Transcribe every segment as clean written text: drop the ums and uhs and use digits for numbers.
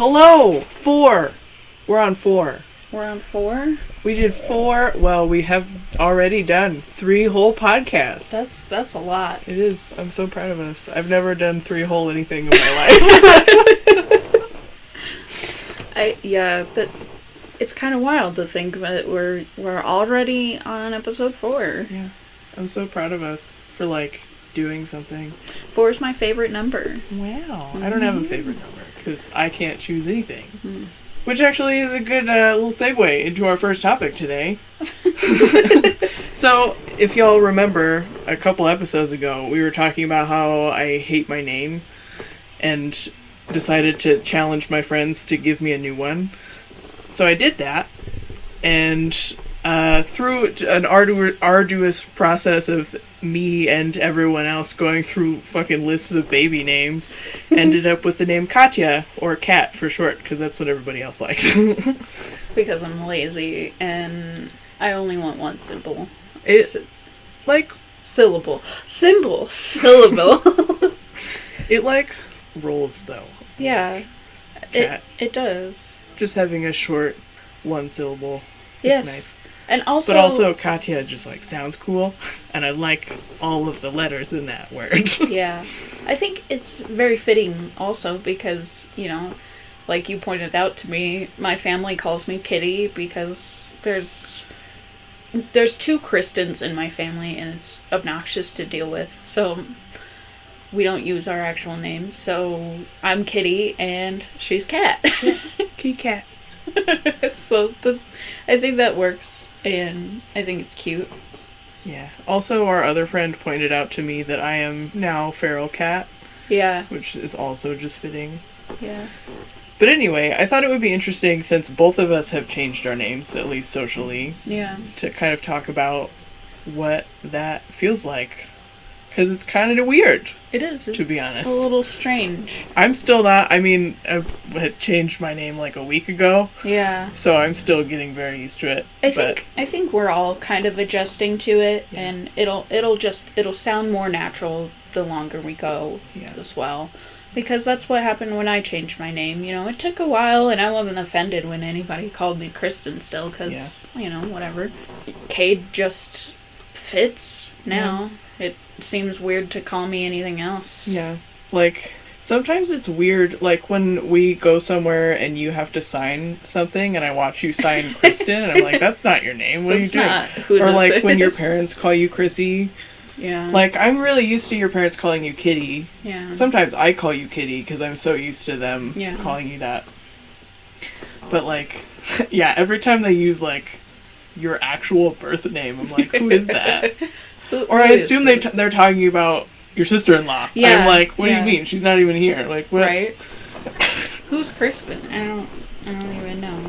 Hello! 4! We're on 4. We're on 4? We did 4. Well, we have already done 3 whole podcasts. That's a lot. It is. I'm so proud of us. I've never done 3 whole anything in my life. It's kind of wild to think that we're already on episode 4. Yeah. I'm so proud of us for, doing something. 4 is my favorite number. Wow. Mm-hmm. I don't have a favorite number, because I can't choose anything. Mm. Which actually is a good little segue into our first topic today. So, if y'all remember, a couple episodes ago, we were talking about how I hate my name, and decided to challenge my friends to give me a new one. So I did that, and through an arduous process of me and everyone else going through fucking lists of baby names, ended up with the name Katya, or Kat for short, because that's what everybody else likes. Because I'm lazy, and I only want one symbol. Syllable. Symbol. Syllable. It, rolls, though. Yeah. It does. Just having a short one syllable. Yes. It's nice. And also... But also, Katya just, sounds cool, and I like all of the letters in that word. Yeah. I think it's very fitting also because, like you pointed out to me, my family calls me Kitty because there's 2 Kristens in my family, and it's obnoxious to deal with, so we don't use our actual names, so I'm Kitty, and she's Kat. Kitty Cat. So I think that works, and I think it's cute. Yeah. Also, our other friend pointed out to me that I am now Feral Cat. Yeah. Which is also just fitting. Yeah. But anyway, I thought it would be interesting, since both of us have changed our names, at least socially, yeah, to kind of talk about what that feels like. Because it's kind of weird. It is. To be honest. A little strange. I'm still not, I had changed my name a week ago. Yeah. So I'm still getting very used to it. I think we're all kind of adjusting to it, yeah. And it'll sound more natural the longer we go, yeah, as well. Because that's what happened when I changed my name. It took a while, and I wasn't offended when anybody called me Kristen still, because, yeah, whatever. Cade just fits now. Yeah. It seems weird to call me anything else. Yeah. Sometimes it's weird, when we go somewhere and you have to sign something, and I watch you sign Kristen, and I'm like, that's not your name, what are you doing? Not who or this is. When your parents call you Chrissy. Yeah. I'm really used to your parents calling you Kitty. Yeah. Sometimes I call you Kitty, because I'm so used to them calling you that. But, yeah, every time they use, your actual birth name, I'm like, who is that? Or I assume they're talking about your sister-in-law. Yeah. I'm like, what do you mean? She's not even here. What? Right. Who's Kristen? I don't even know.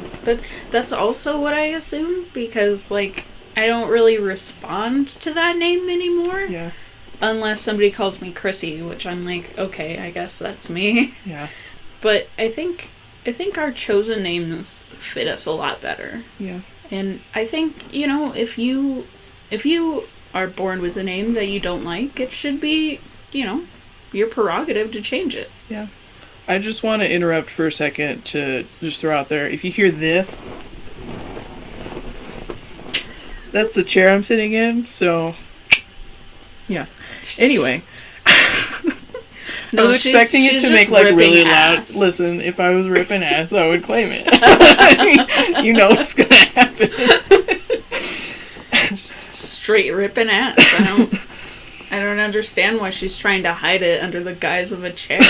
That's also what I assume, because, I don't really respond to that name anymore. Yeah. Unless somebody calls me Chrissy, which I'm like, okay, I guess that's me. Yeah. But I think our chosen names fit us a lot better. Yeah. And I think, if you are born with a name that you don't like, it should be, your prerogative to change it. Yeah. I just want to interrupt for a second to just throw out there, if you hear this, that's the chair I'm sitting in, so, yeah. Anyway. No, I was expecting it to make, really ass. loud. Listen, if I was ripping ass, I would claim it. You know what's gonna happen. Straight ripping ass. I don't understand why she's trying to hide it under the guise of a chair.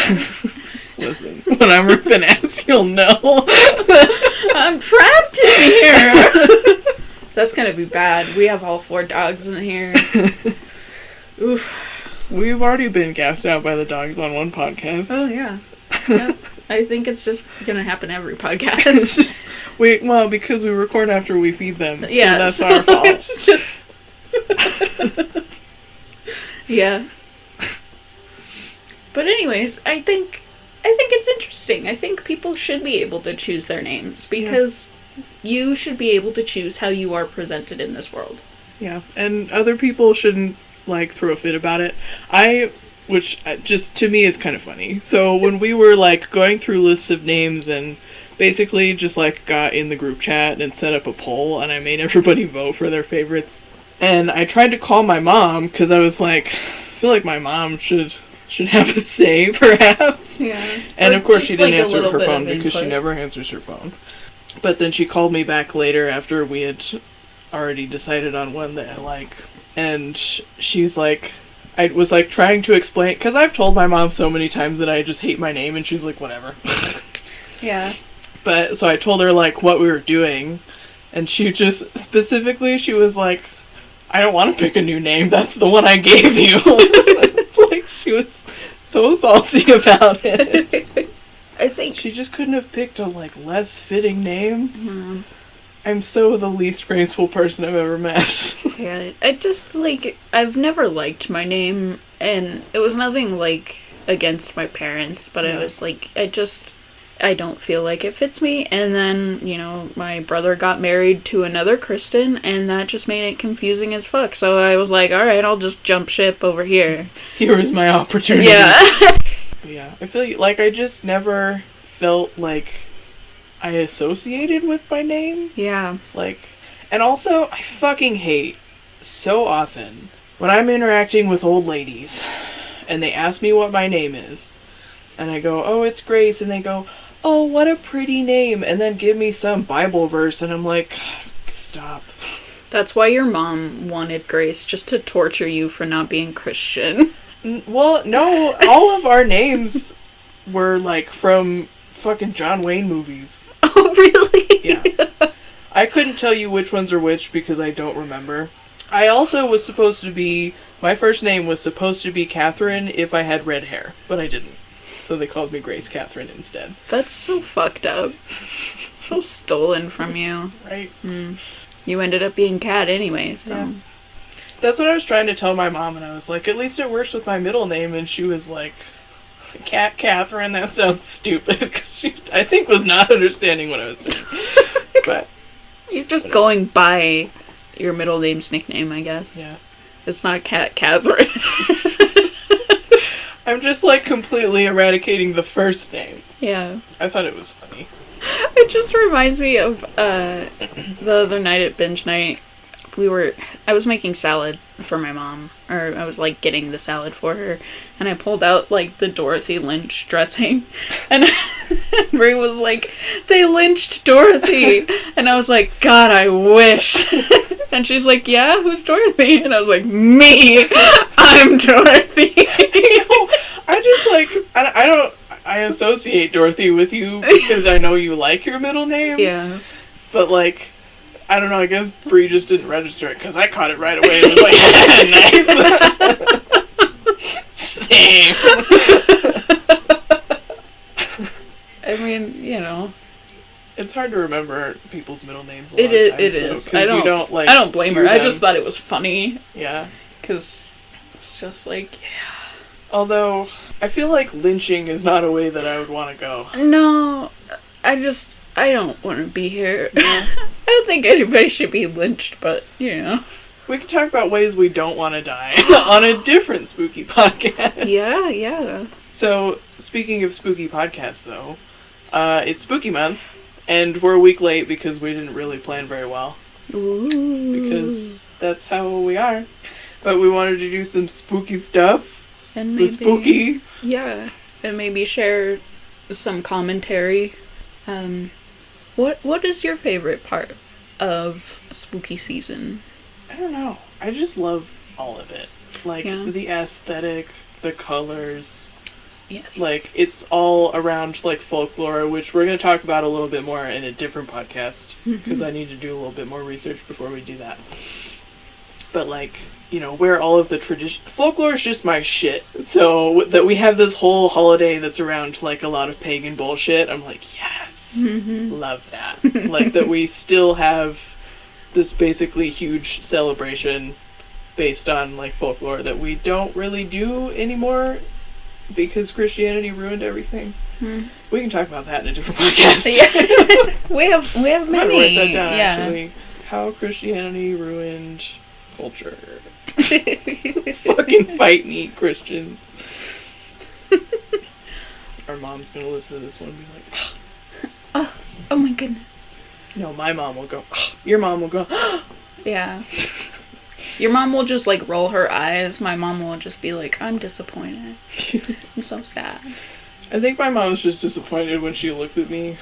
Listen, when I'm ripping ass, you'll know. I'm trapped in here. That's gonna be bad. We have all 4 dogs in here. Oof. We've already been gassed out by the dogs on one podcast. Oh, yeah. Yep. I think it's just gonna happen every podcast. Because we record after we feed them. Yeah. So that's our fault. It's just... Yeah. But anyways, I think it's interesting. I think people should be able to choose their names, because you should be able to choose how you are presented in this world. Yeah. And other people shouldn't throw a fit about it. I which just to me is kind of funny. So when we were like going through lists of names and basically just like got in the group chat and set up a poll and I made everybody vote for their favorites. And I tried to call my mom because I was like, I feel like my mom should have a say, perhaps. Yeah. And Or of course just, she didn't like, a answer little her bit phone of because she input. never answers her phone. But then she called me back later after we had already decided on one that I like. And she's like, I was like trying to explain, because I've told my mom so many times that I just hate my name, and she's like, whatever. Yeah. But so I told her like what we were doing, and she just specifically, she was like, I don't want to pick a new name, that's the one I gave you. Like, she was so salty about it. I think. She just couldn't have picked a like less fitting name. Yeah. I'm so the least graceful person I've ever met. Yeah, I just, like, I've never liked my name, and it was nothing, like, against my parents, but Yeah. I was like, I don't feel like it fits me, and then, you know, my brother got married to another Kristen, and that just made it confusing as fuck, so I was like, alright, I'll just jump ship over here. Here was my opportunity. Yeah. But yeah, I feel like I just never felt like I associated with my name. Yeah. Like, and also, I fucking hate so often when I'm interacting with old ladies and they ask me what my name is, and I go, oh, it's Grace, and they go, oh, what a pretty name, and then give me some Bible verse, and I'm like, stop. That's why your mom wanted Grace, just to torture you for not being Christian. Well, no, all of our names were, like, from fucking John Wayne movies. Oh, really? Yeah. I couldn't tell you which ones are which because I don't remember. I also was supposed to be... My first name was supposed to be Catherine if I had red hair, but I didn't. So they called me Grace Catherine instead. That's so fucked up. So stolen from you. Right? You ended up being Cat anyway, so... Yeah. That's what I was trying to tell my mom, and I was like, at least it works with my middle name, and she was like... Catherine, that sounds stupid, because she, I think, was not understanding what I was saying. But You're just going by your middle name's nickname, I guess. yeah. It's not Catherine. I'm just, like, completely eradicating the first name. Yeah. I thought it was funny. It just reminds me of the other night at binge night. I was making salad for my mom, or I was like getting the salad for her, and I pulled out like the Dorothy Lynch dressing, and Brie was like, they lynched Dorothy, and I was like, God, I wish. And she's like, yeah, who's Dorothy? And I was like, me, I'm Dorothy. I just like, I associate Dorothy with you because I know you like your middle name. Yeah. But like, I don't know, I guess Brie just didn't register it because I caught it right away and was like, nice. Same. I mean, you know. It's hard to remember people's middle names a lot It is. of times, It though, is. 'cause you don't, like, I don't blame her. hear I them. just thought it was funny Yeah. because it's just like, Although, I feel like lynching is not a way that I would want to go. no, I don't want to be here. I don't think anybody should be lynched, but you know. We could talk about ways we don't want to die on a different spooky podcast. Yeah. So, speaking of spooky podcasts, though, it's spooky month, and we're a week late because we didn't really plan very well. Ooh. Because that's how we are. But we wanted to do some spooky stuff. And For spooky. Yeah, and maybe share some commentary. What is your favorite part of spooky season? I don't know. I just love all of it. Like, Yeah. the aesthetic, the colors. Yes. Like, it's all around, like, folklore, which we're going to talk about a little bit more in a different podcast, because I need to do a little bit more research before we do that. But, like, you know, where all of the tradition... Folklore is just my shit. So, that we have this whole holiday that's around, like, a lot of pagan bullshit, I'm like, yes! Love that. Like, that we still have this basically huge celebration based on, like, folklore that we don't really do anymore because Christianity ruined everything. We can talk about that in a different podcast. Yeah. we have I'm gonna many. write that down, yeah. actually. How Christianity ruined culture. Fucking fight me, Christians. Our mom's gonna listen to this one and be like, Oh my goodness. no, my mom will go, your mom will go, Yeah. Your mom will just like roll her eyes. My mom will just be like, I'm disappointed. I'm so sad. I think my mom's just disappointed when she looks at me.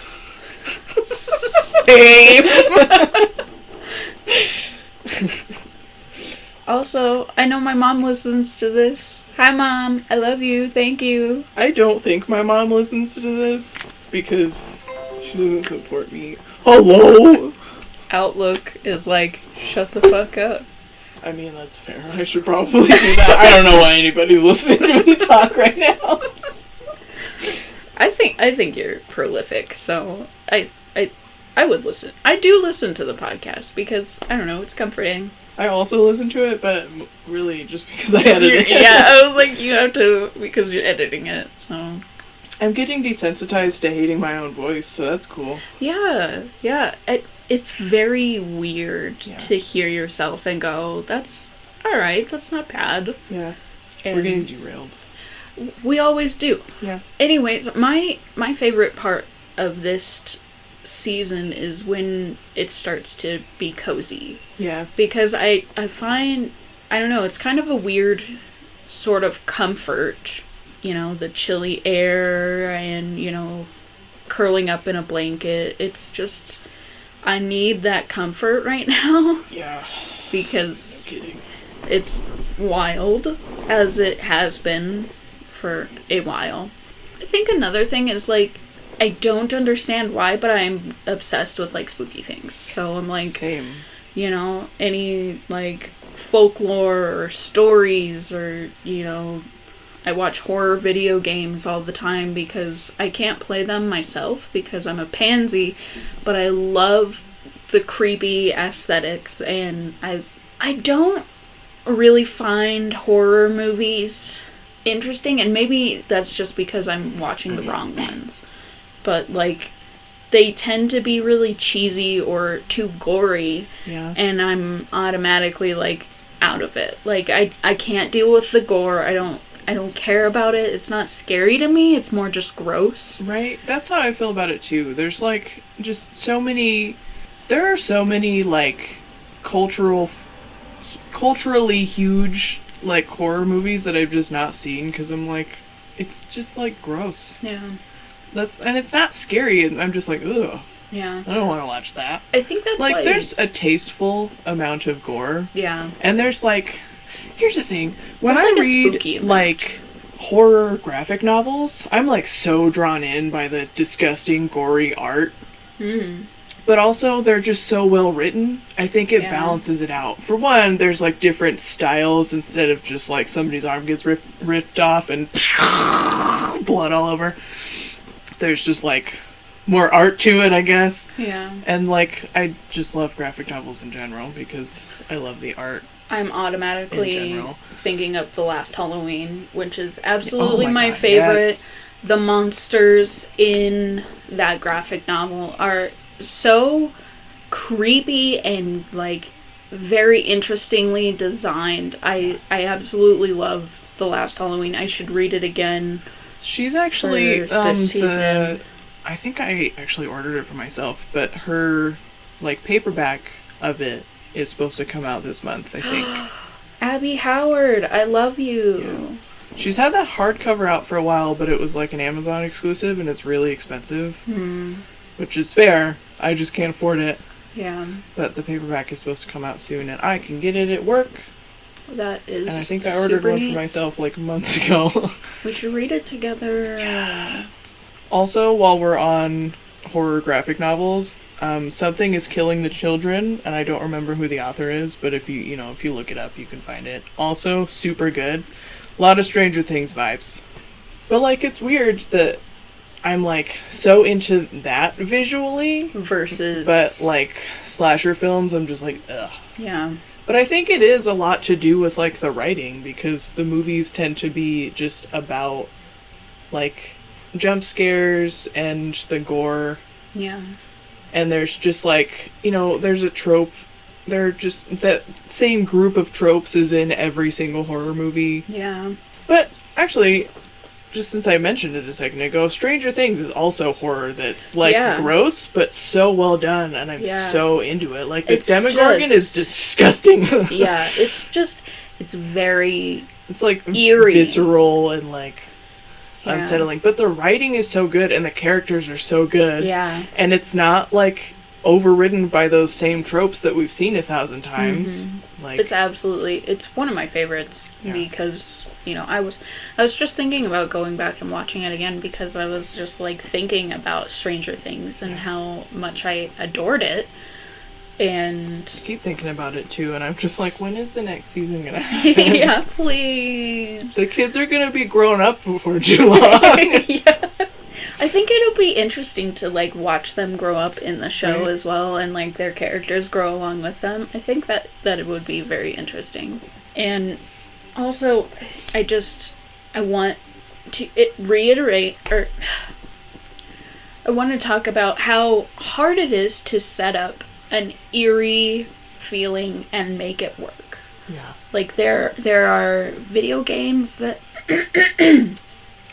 Same. Also, I know my mom listens to this. Hi, Mom. I love you. Thank you. I don't think my mom listens to this because she doesn't support me. Hello? Outlook is like, shut the fuck up. I mean, that's fair. I should probably do that. I don't know why anybody's listening to me talk right now. I think you're prolific, so I would listen. I do listen to the podcast because, I don't know, it's comforting. I also listen to it, but really just because I edit it. Yeah, I was like, you have to, because you're editing it, so. I'm getting desensitized to hating my own voice, so that's cool. Yeah. It's very weird to hear yourself and go, that's alright, that's not bad. Yeah. And we're getting derailed. We always do. Yeah. Anyways, my favorite part of this season is when it starts to be cozy. Yeah. Because I find, I don't know, it's kind of a weird sort of comfort, you know, the chilly air and, you know, curling up in a blanket. It's just, I need that comfort right now. Yeah. Because No kidding. it's wild, as it has been for a while. I think another thing is, like, I don't understand why, but I'm obsessed with, like, spooky things. So I'm like, same. You know, any, like, folklore or stories or, you know, I watch horror video games all the time because I can't play them myself because I'm a pansy, but I love the creepy aesthetics, and I don't really find horror movies interesting, and maybe that's just because I'm watching the wrong ones. But, like, they tend to be really cheesy or too gory, and I'm automatically, like, out of it. Like, I can't deal with the gore. I don't care about it. It's not scary to me. It's more just gross. Right? That's how I feel about it, too. There's, like, just so many... There are so many, like, culturally huge, like, horror movies that I've just not seen, because I'm like, it's just, like, gross. Yeah. And it's not scary, and I'm just like, ugh. Yeah. I don't want to watch that. I think that's like, why... there's a tasteful amount of gore. Yeah. And there's, like... Here's the thing. When There's, I like, a read, spooky amount. like, horror graphic novels, I'm, like, so drawn in by the disgusting, gory art. Mm. But also, they're just so well written. I think it Yeah. balances it out. For one, there's, like, different styles instead of just, like, somebody's arm gets ripped off and blood all over. There's just, like, more art to it, I guess. Yeah. And, like, I just love graphic novels in general because I love the art. I'm automatically In general. thinking of The Last Halloween, which is absolutely Oh my God, favorite. yes. The monsters in that graphic novel are so creepy and, like, very interestingly designed. I absolutely love The Last Halloween. I should read it again. She's actually For this season. I think I actually ordered it for myself, but her like paperback of it is supposed to come out this month, I think. Abby Howard, I love you. Yeah. She's had that hardcover out for a while, but it was like an Amazon exclusive and it's really expensive. Which is fair. I just can't afford it. Yeah. But the paperback is supposed to come out soon and I can get it at work. That is And I think I ordered one for myself like months ago. We should read it together. Yeah. Also, while we're on horror graphic novels, Something is Killing the Children, and I don't remember who the author is, but if you look it up, you can find it. Also, super good. A lot of Stranger Things vibes. But, like, it's weird that I'm, like, so into that visually. Versus... But, like, slasher films, I'm just like, ugh. Yeah. But I think it is a lot to do with, like, the writing, because the movies tend to be just about, like, jump scares and the gore. Yeah. And there's just, like, there's a trope they're just that same group of tropes is in every single horror movie. Yeah. But actually, just since I mentioned it a second ago, Stranger Things is also horror that's, like, gross, but so well done, and I'm so into it. Like, the Demogorgon is disgusting. Yeah, it's very... It's, like, eerie. Visceral and, like, unsettling. But the writing is so good, and the characters are so good. Yeah. And it's not, like, overridden by those same tropes that we've seen 1,000 times. Like, it's one of my favorites because, you know, I was just thinking about going back and watching it again because I was just, like, thinking about Stranger Things and how much I adored it. And I keep thinking about it too, and I'm just like, when is the next season gonna happen? Yeah, please. The kids are gonna be grown up before too long. Yeah. I think it'll be interesting to, like, watch them grow up in the show as well, and, like, their characters grow along with them. I think that it would be very interesting. And also, I want to reiterate, or I want to talk about how hard it is to set up an eerie feeling and make it work. Yeah. Like, there are video games that...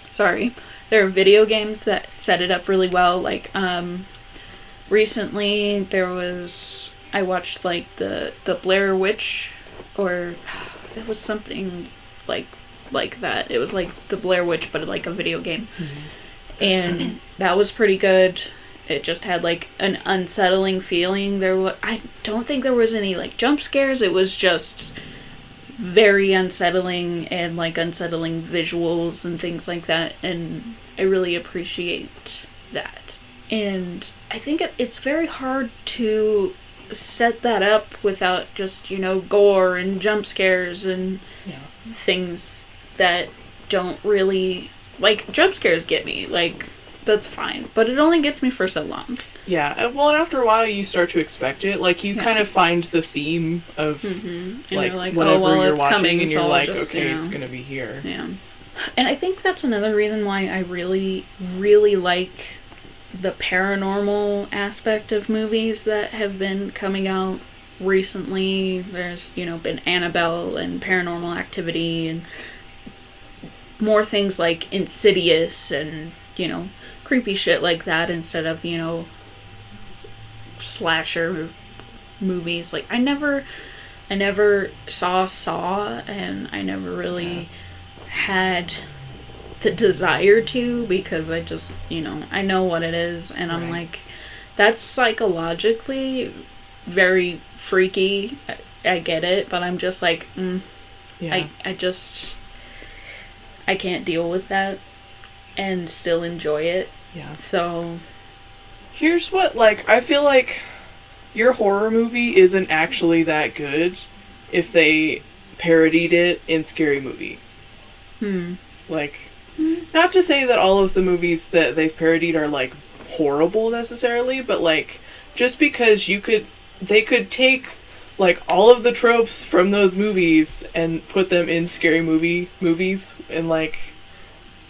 Sorry. There are video games that set it up really well. Like, recently I watched, like, the Blair Witch, or it was something like that. It was like the Blair Witch, but like a video game. Mm-hmm. And that was pretty good. It just had, like, an unsettling feeling. I don't think there was any, like, jump scares. It was just very unsettling and, like, unsettling visuals and things like that, and I really appreciate that. And I think it's very hard to set that up without just, you know, gore and jump scares and things that don't really... Like, jump scares get me, like, that's fine, but it only gets me for so long. Yeah, well, and after a while you start to expect it. Like, you kind of find the theme of, like, whatever you're watching, coming, and you're so like, just, okay, it's gonna be here. Yeah. And I think that's another reason why I really, really like the paranormal aspect of movies that have been coming out recently. There's, you know, been Annabelle and Paranormal Activity and more things like Insidious and, you know, creepy shit like that instead of, you know, slasher movies. Like, I never saw, and I never really had the desire to, because I just, you know, I know what it is, and I'm like, that's psychologically very freaky. I get it, but I'm just like, I can't deal with that and still enjoy it. Yeah. So here's what, like, I feel like your horror movie isn't actually that good if they parodied it in Scary Movie. Like, not to say that all of the movies that they've parodied are, like, horrible necessarily, but, like, just because they could take, like, all of the tropes from those movies and put them in Scary movies and, like,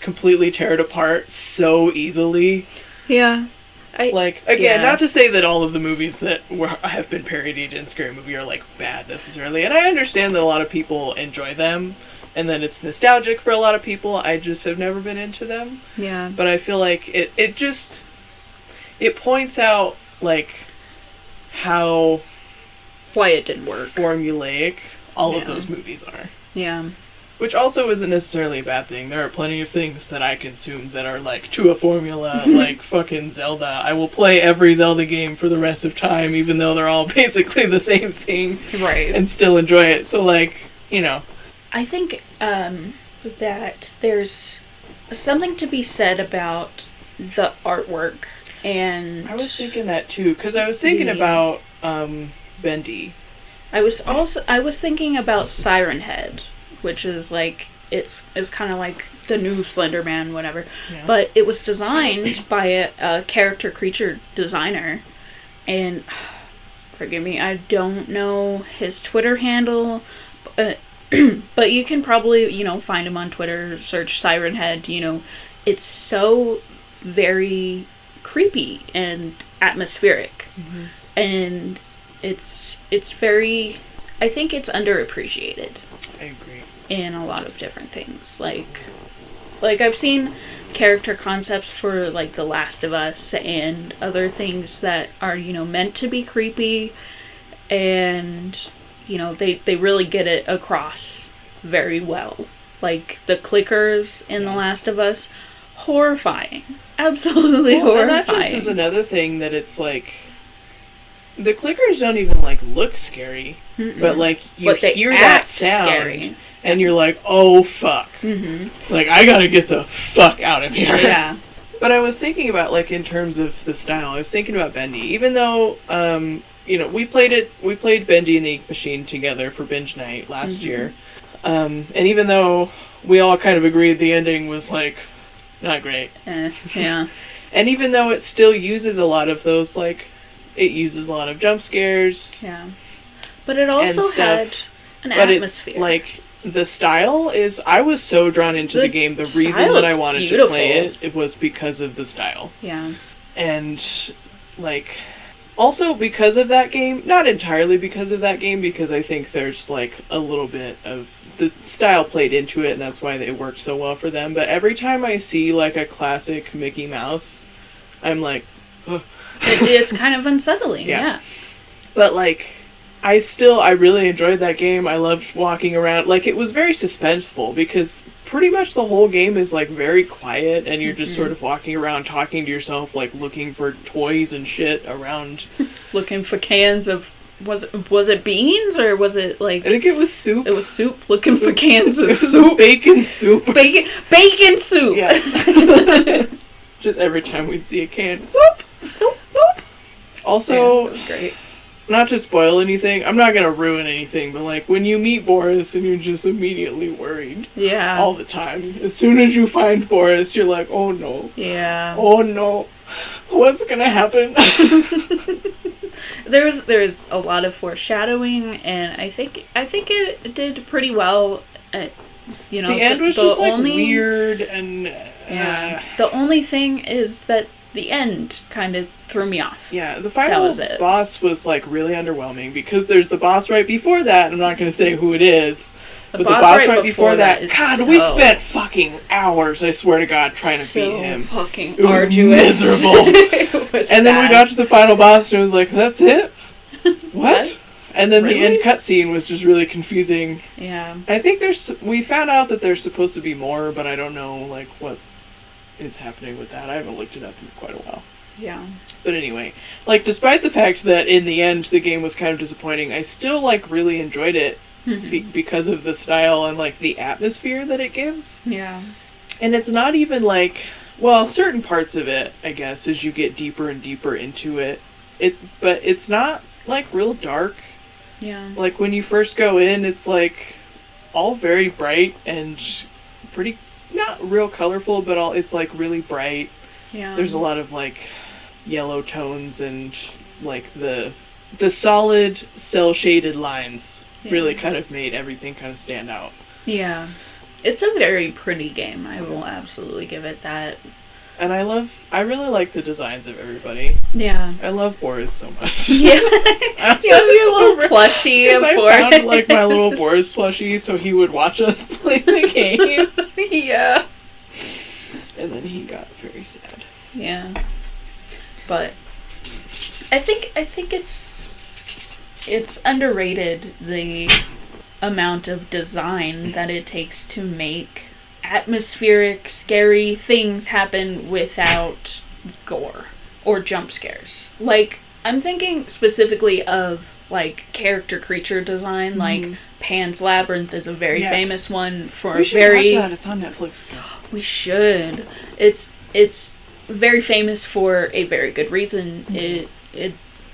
completely tear it apart so easily. Yeah. Not to say that all of the movies that have been parodied in Scary Movie are, like, bad necessarily, and I understand that a lot of people enjoy them, and then it's nostalgic for a lot of people. I just have never been into them. Yeah. But I feel like it points out, like, why it didn't work. Formulaic all of those movies are. Yeah. Which also isn't necessarily a bad thing. There are plenty of things that I consume that are, like, to a formula, like fucking Zelda. I will play every Zelda game for the rest of time, even though they're all basically the same thing. Right. And still enjoy it. So, like, you know. I think that there's something to be said about the artwork, and... I was thinking that, too, because I was thinking about Bendy. I was thinking about Siren Head, which is, like, it's kind of like the new Slender Man, whatever. Yeah. But it was designed by a character creature designer, and forgive me, I don't know his Twitter handle, but you can probably, you know, find him on Twitter, search Siren Head, you know. It's so very creepy and atmospheric. Mm-hmm. And it's very, I think it's underappreciated I agree. in a lot of different things. Like I've seen character concepts for like The Last of Us and other things that are, you know, meant to be creepy, and you know, they really get it across very well. Like the clickers in The Last of Us, horrifying. Absolutely horrifying. And that just is another thing that it's like, the clickers don't even like look scary, but like you hear that sound scary. And you're like, oh fuck. Like, I gotta get the fuck out of here. Yeah. But I was thinking about, like, in terms of the style, I was thinking about Bendy. Even though, you know, we played Bendy and the Ink Machine together for binge night last year. And even though we all kind of agreed the ending was, like, not great. Yeah. And even though it still uses a lot of those, like, it uses a lot of jump scares. Yeah. But it also had an atmosphere. It, like, the style is, I was so drawn into the game. The reason that I wanted to play it was because of the style. Yeah. And, like, also because of that game, not entirely because of that game, because I think there's, like, a little bit of the style played into it, and that's why it worked so well for them. But every time I see, like, a classic Mickey Mouse, I'm like, ugh. It is kind of unsettling, yeah. But, like, I really enjoyed that game. I loved walking around. Like, it was very suspenseful, because pretty much the whole game is, like, very quiet, and you're just sort of walking around talking to yourself, like, looking for toys and shit around. Looking for cans of, was it beans, or was it, like... I think it was soup. It was soup, looking for cans of soup. Bacon soup. Bacon soup! Yeah. Just every time we'd see a can. Soup! Soup! Also... Yeah, that was great. Not to spoil anything, I'm not gonna ruin anything, but like when you meet Boris and you're just immediately worried. Yeah. All the time. As soon as you find Boris, you're like, oh no. Yeah. Oh no. What's gonna happen? There's a lot of foreshadowing, and I think it did pretty well. You know, the end was just like weird and. Yeah. The only thing is that the end kind of threw me off. Yeah, the final boss was like really underwhelming, because there's the boss right before that. I'm not going to say who it is. But the boss right before that, God, we spent fucking hours, I swear to God, trying to beat him. Fucking it was arduous. Miserable. It was and then bad. we got to the final boss and it was like, that's it? What? And then Really? the end cutscene was just really confusing. Yeah. I think we found out that there's supposed to be more, but I don't know like what is happening with that. I haven't looked it up in quite a while. Yeah. But anyway, like, despite the fact that in the end the game was kind of disappointing, I still like really enjoyed it because of the style and like the atmosphere that it gives. Yeah. And it's not even like, well, certain parts of it, I guess, as you get deeper and deeper into it, but it's not like real dark. Yeah. Like when you first go in, it's like all very bright and pretty, not real colorful, but it's like really bright. Yeah. There's a lot of like yellow tones and like the solid cell shaded lines really kind of made everything kind of stand out. Yeah. It's a very pretty game. I will absolutely give it that. And I really like the designs of everybody. Yeah. I love Boris so much. Yeah. You have your little plushie of Boris. I found like my little Boris plushie so he would watch us play the game. Yeah. And then he got very sad. Yeah. But I think it's underrated, the amount of design that it takes to make atmospheric, scary things happen without gore or jump scares. Like, I'm thinking specifically of like character creature design, like Pan's Labyrinth is a very famous one for we should watch that. It's on Netflix again. We should. It's very famous for a very good reason.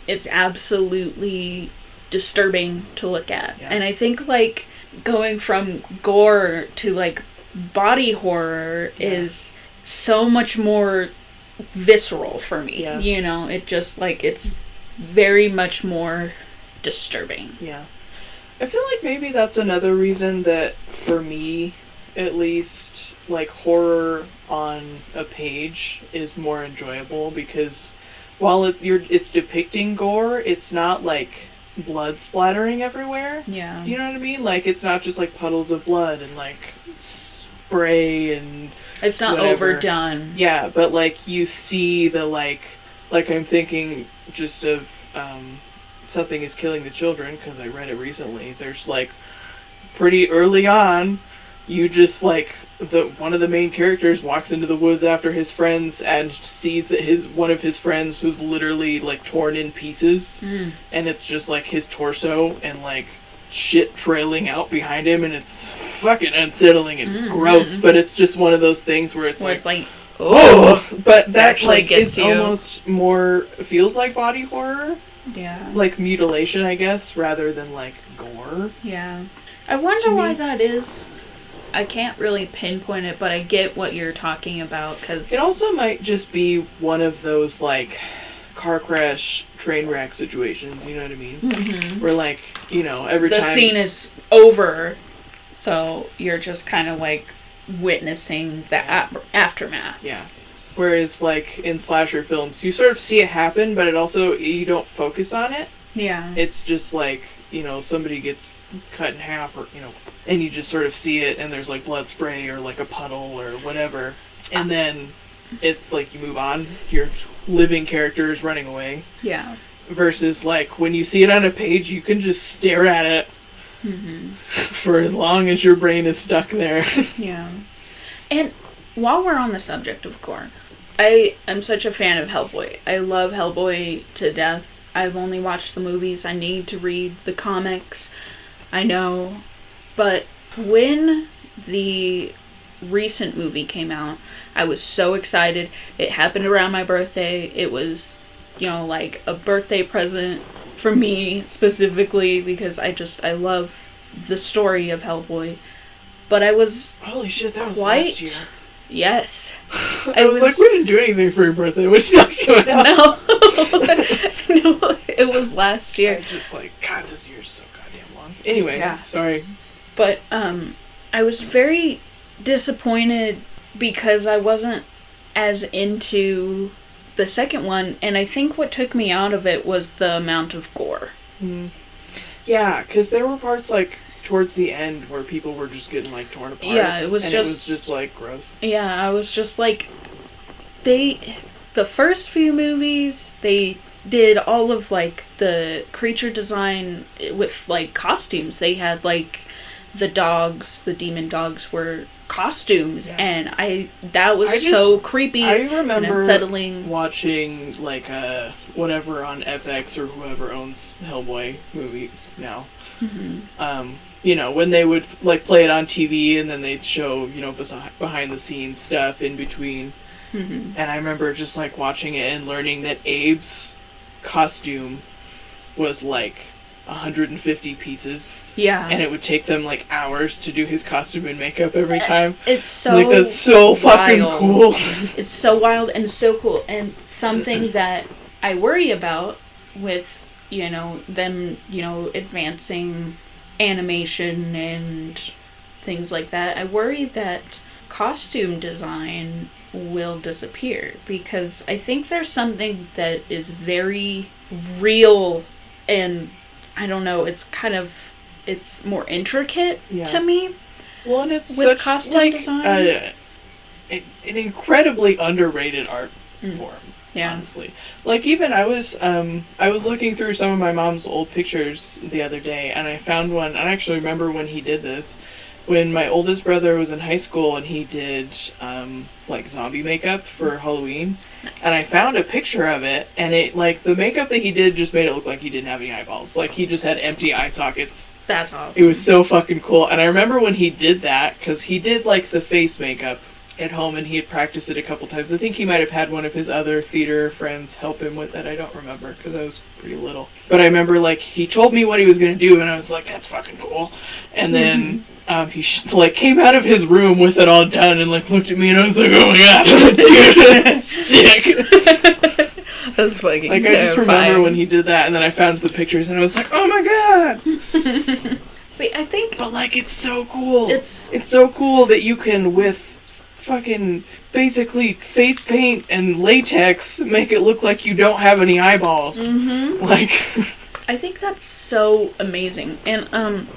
It's absolutely disturbing to look at. Yeah. And I think like going from gore to like body horror is so much more visceral for me. Yeah. You know, it just like it's very much more disturbing. Yeah. I feel like maybe that's another reason that for me at least like horror on a page is more enjoyable, because while it's depicting gore, it's not like blood splattering everywhere. Yeah. You know what I mean? Like, it's not just, like, puddles of blood and, like, spray and It's not whatever. overdone. Yeah, but, like, you see the, like I'm thinking just of, Something is Killing the Children, because I read it recently. There's, like, pretty early on, you just, like, one of the main characters walks into the woods after his friends and sees that one of his friends was literally, like, torn in pieces, and it's just, like, his torso and, like, shit trailing out behind him, and it's fucking unsettling and gross, but it's just one of those things where it's like oh, but that, actually like, gets it's you. almost more, feels like body horror, Yeah. like mutilation, I guess, rather than, like, gore. Yeah. I wonder why that is. I can't really pinpoint it, but I get what you're talking about, because... It also might just be one of those, like, car crash, train wreck situations, you know what I mean? Mm-hmm. Where, like, you know, every time... The scene is over, so you're just kind of, like, witnessing the aftermath. Yeah. Whereas, like, in slasher films, you sort of see it happen, but it also, you don't focus on it. Yeah. It's just, like, you know, somebody gets cut in half, or, you know, and you just sort of see it, and there's, like, blood spray, or, like, a puddle, or whatever. And then it's, like, you move on. Your living character is running away. Yeah. Versus, like, when you see it on a page, you can just stare at it for as long as your brain is stuck there. Yeah. And while we're on the subject of gore, I am such a fan of Hellboy. I love Hellboy to death. I've only watched the movies. I need to read the comics. I know. But when the recent movie came out, I was so excited. It happened around my birthday. It was, you know, like a birthday present for me specifically, because I love the story of Hellboy. But I was Holy shit, that was quite... last year. Yes. I was like, we didn't do anything for your birthday. What you talking about? No. No, it was last year. I just like, God, this year's so goddamn long. Anyway, Yeah. sorry. But I was very disappointed because I wasn't as into the second one, and I think what took me out of it was the amount of gore. Yeah, because there were parts, like, towards the end where people were just getting, like, torn apart. Yeah, it was just like, gross. Yeah, I was just like, the first few movies, they did all of, like, the creature design with, like, costumes. They had, like, the dogs, the demon dogs were costumes, and that was so creepy and unsettling. Watching, like, whatever on FX or whoever owns Hellboy movies now. You know, when they would, like, play it on TV and then they'd show, you know, behind the scenes stuff in between. And I remember just, like, watching it and learning that Abe's costume was, like, 150 pieces. Yeah. And it would take them, like, hours to do his costume and makeup every time. It's so like, that's so fucking cool. It's so wild and so cool. And something that I worry about with, you know, them, you know, advancing animation and things like that, I worry that costume design will disappear, because I think there's something that is very real, and I don't know, it's more intricate to me. Well, and it's with such, costume like, design. an incredibly underrated art form. Yeah. Honestly. Like, even I was looking through some of my mom's old pictures the other day, and I found one, and I actually remember when he did this, when my oldest brother was in high school, and he did, like, zombie makeup for Halloween. Nice. And I found a picture of it, and it, like, the makeup that he did just made it look like he didn't have any eyeballs. Like, he just had empty eye sockets. That's awesome. It was so fucking cool. And I remember when he did that, because he did, like, the face makeup at home, and he had practiced it a couple times. I think he might have had one of his other theater friends help him with it. I don't remember, because I was pretty little. But I remember, like, he told me what he was going to do, and I was like, that's fucking cool. And then he came out of his room with it all done and, like, looked at me, and I was like, oh my god, dude, that's sick. That's fucking like, terrifying. I just remember when he did that, and then I found the pictures, and I was like, oh my god. See, I think... But, like, it's so cool. It's so cool that you can, with fucking basically face paint and latex, make it look like you don't have any eyeballs. Like, I think that's so amazing. And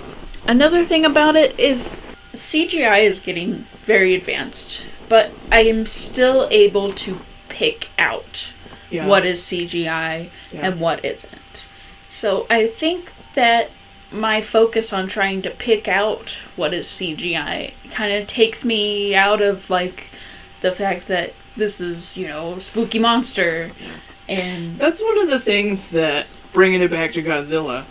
another thing about it is CGI is getting very advanced, but I am still able to pick out what is CGI and what isn't. So I think that my focus on trying to pick out what is CGI kind of takes me out of, like, the fact that this is, you know, spooky monster. And that's one of the things that, bringing it back to Godzilla,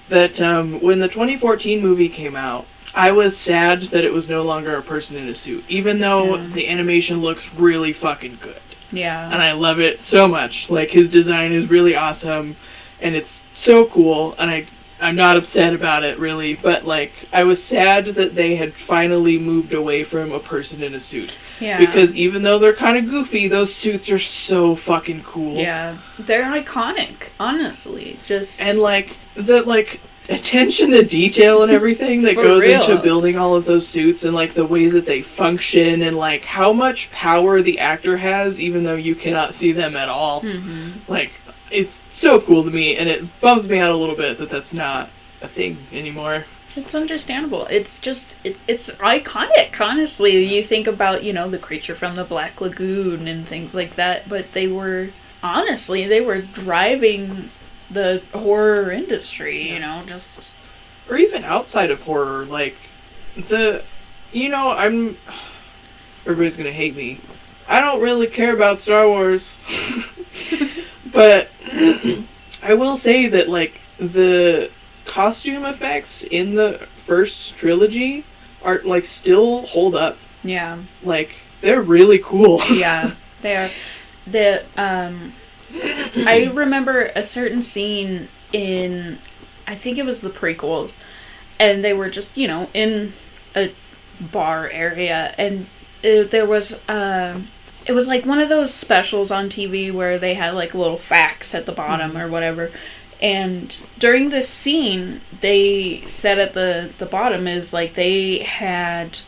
that when the 2014 movie came out, I was sad that it was no longer a person in a suit, even though the animation looks really fucking good. Yeah. And I love it so much. Like, his design is really awesome, and it's so cool, and I'm not upset about it, really, but, like, I was sad that they had finally moved away from a person in a suit. Yeah. Because even though they're kind of goofy, those suits are so fucking cool. Yeah. They're iconic, honestly. And, like, the, like, attention to detail and everything that goes into building all of those suits, and, like, the way that they function, and, like, how much power the actor has, even though you cannot see them at all. Mm-hmm. Like, it's so cool to me, and it bums me out a little bit that that's not a thing anymore. It's understandable. It's just, it's iconic, honestly. You think about, you know, the creature from the Black Lagoon and things like that, but they were driving the horror industry, you know, just... Or even outside of horror, like, everybody's gonna hate me. I don't really care about Star Wars. But I will say that, like, the costume effects in the first trilogy are, like, still hold up. Yeah. Like, they're really cool. Yeah, they are. I remember a certain scene in, I think it was the prequels, and they were just, you know, in a bar area, and there was, it was like one of those specials on TV where they had, like, little facts at the bottom or whatever. And during this scene, they said at the bottom is, like, they had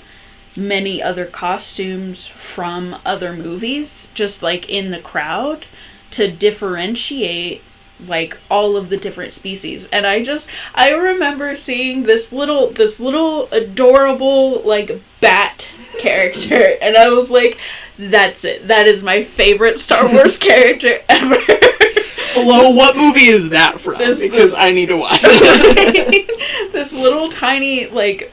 many other costumes from other movies, just, like, in the crowd to differentiate, like, all of the different species. And I remember seeing this little adorable, like, bat character, and I was like, that's it. That is my favorite Star Wars character ever. Hello, what movie is that from? Because I need to watch it. This little tiny, like,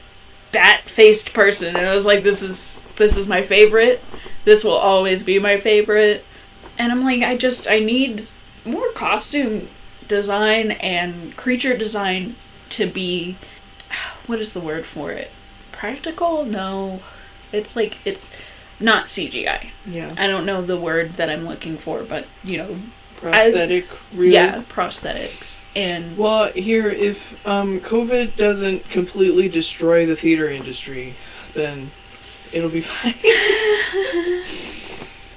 bat-faced person, and I was like, this is my favorite. This will always be my favorite. And I'm like, I need more costume design and creature design to be, what is the word for it? Practical? No. It's like, it's not CGI. Yeah. I don't know the word that I'm looking for, but, you know, prosthetic, real. Yeah, prosthetics. And well, here, if COVID doesn't completely destroy the theater industry, then it'll be fine.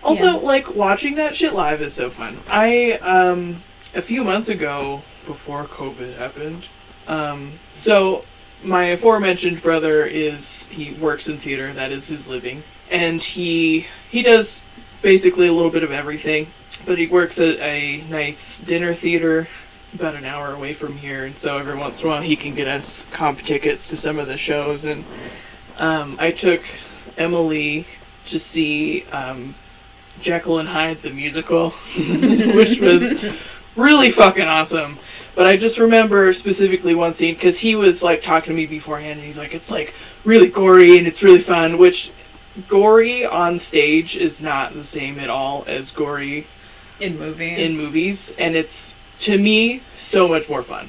Also, like, watching that shit live is so fun. I, a few months ago, before COVID happened, so my aforementioned brother he works in theater, that is his living, and he does basically a little bit of everything. But he works at a nice dinner theater about an hour away from here, and so every once in a while he can get us comp tickets to some of the shows. And I took Emily to see Jekyll and Hyde the musical, which was really fucking awesome. But I just remember specifically one scene, because he was, like, talking to me beforehand, and he's like, it's, like, really gory and it's really fun, which gory on stage is not the same at all as gory in movies, and it's, to me, so much more fun.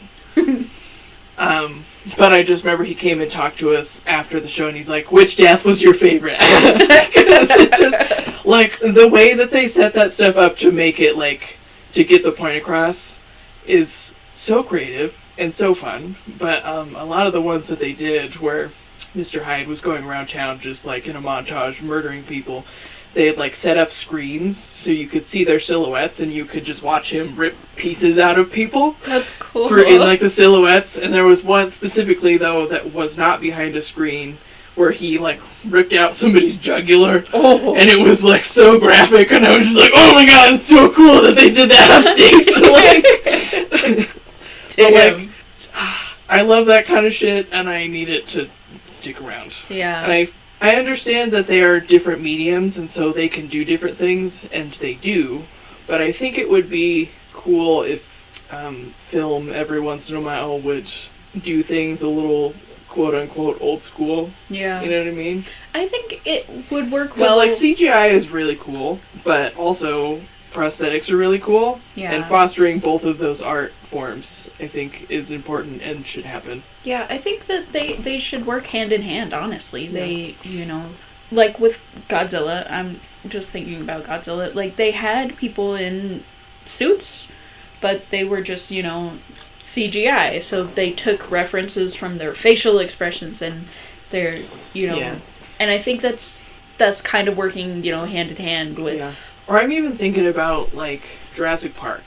But I just remember he came and talked to us after the show, and he's like, which death was your favorite? Because it just, like, the way that they set that stuff up to make it, like, to get the point across is so creative and so fun. But a lot of the ones that they did where Mr. Hyde was going around town just, like, in a montage murdering people, they had, like, set up screens so you could see their silhouettes, and you could just watch him rip pieces out of people. That's cool. In, like, the silhouettes. And there was one specifically, though, that was not behind a screen, where he, like, ripped out somebody's jugular. Oh. And it was, like, so graphic, and I was just like, oh my god, it's so cool that they did that on stage. Like, But, like, I love that kind of shit, and I need it to stick around. Yeah. And I understand that they are different mediums, and so they can do different things, and they do. But I think it would be cool if film every once in a while would do things a little quote-unquote old school. Yeah. You know what I mean? I think it would work Because, well. like, CGI is really cool, but also prosthetics are really cool. Yeah. And fostering both of those art forms, I think, is important and should happen. Yeah, I think that they should work hand in hand, honestly. Yeah. They, like with Godzilla, I'm just thinking about Godzilla, like, they had people in suits, but they were just, CGI, so they took references from their facial expressions and their, Yeah. and I think that's kind of working, hand in hand with... Yeah. Or I'm even thinking about, like, Jurassic Park.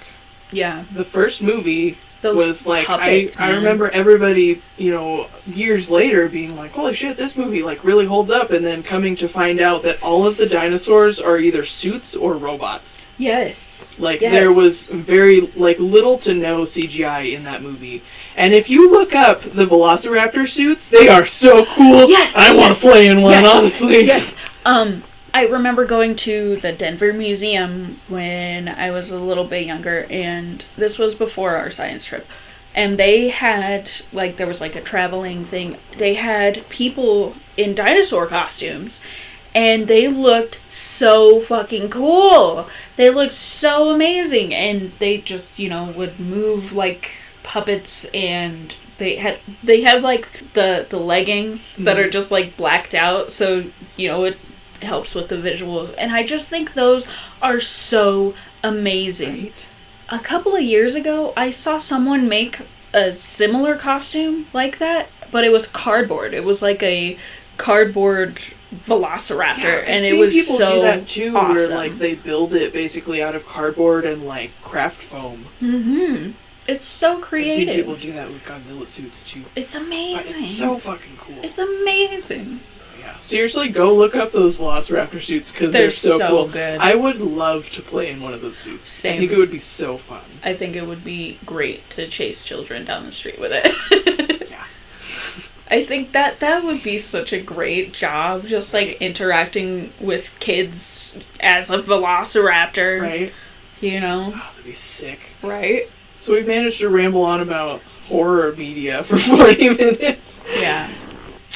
Yeah. The first movie Those was, like, puppets, I man. remember everybody, years later being like, holy shit, this movie, like, really holds up, and then coming to find out that all of the dinosaurs are either suits or robots. Yes. Like, Yes. there was very, like, little to no CGI in that movie. And if you look up the Velociraptor suits, they are so cool. Yes! I want to play in one, Yes! honestly. Yes. I remember going to the Denver Museum when I was a little bit younger, and this was before our science trip. And they had, like, there was, like, a traveling thing. They had people in dinosaur costumes, and they looked so fucking cool. They looked so amazing, and they just, would move like puppets, and they had like the leggings that are just like blacked out, so it helps with the visuals, and I just think those are so amazing. Right. A couple of years ago, I saw someone make a similar costume like that, but it was cardboard. It was like a cardboard Velociraptor, and it was people so do that too, awesome. where like they build it basically out of cardboard and like craft foam. Mm-hmm. It's so I've creative. seen people do that with Godzilla suits too. It's amazing. But it's so fucking cool. It's amazing. Yeah. Seriously, go look up those Velociraptor suits because they're so cool. Good. I would love to play in one of those suits. Same. I think it would be so fun. I think it would be great to chase children down the street with it. Yeah. I think that would be such a great job, just like interacting with kids as a Velociraptor. Right? Oh, that'd be sick. Right? So we've managed to ramble on about horror media for 40 minutes. Yeah.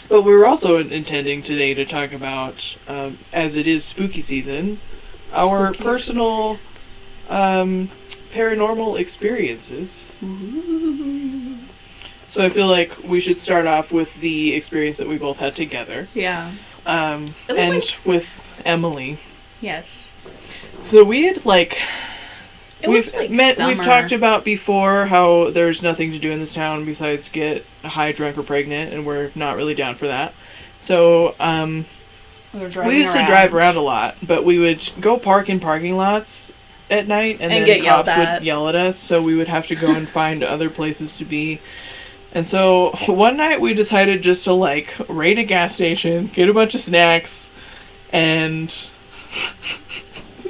But we were also intending today to talk about, as it is spooky season, our personal paranormal experiences. Ooh. So I feel like we should start off with the experience that we both had together. Yeah. And with Emily. Yes. So we had We've talked about before how there's nothing to do in this town besides get high, drunk, or pregnant, and we're not really down for that. So, we used to drive around a lot, but we would go park in parking lots at night, and then cops would yell at us, so we would have to go and find other places to be. And so, one night we decided just to, raid a gas station, get a bunch of snacks, and...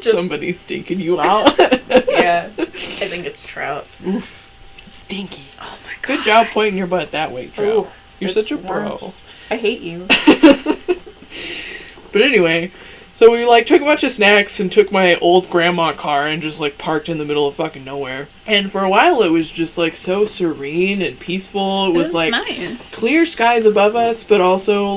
somebody's stinking you out. Yeah, I think it's Trout. Oof. Stinky. Oh my god. Good job pointing your butt that way, Trout. Ooh, you're such a pro. Worse. I hate you. But anyway, so we took a bunch of snacks and took my old grandma car and just parked in the middle of fucking nowhere. And for a while it was just so serene and peaceful. It was nice. Clear skies above us, but also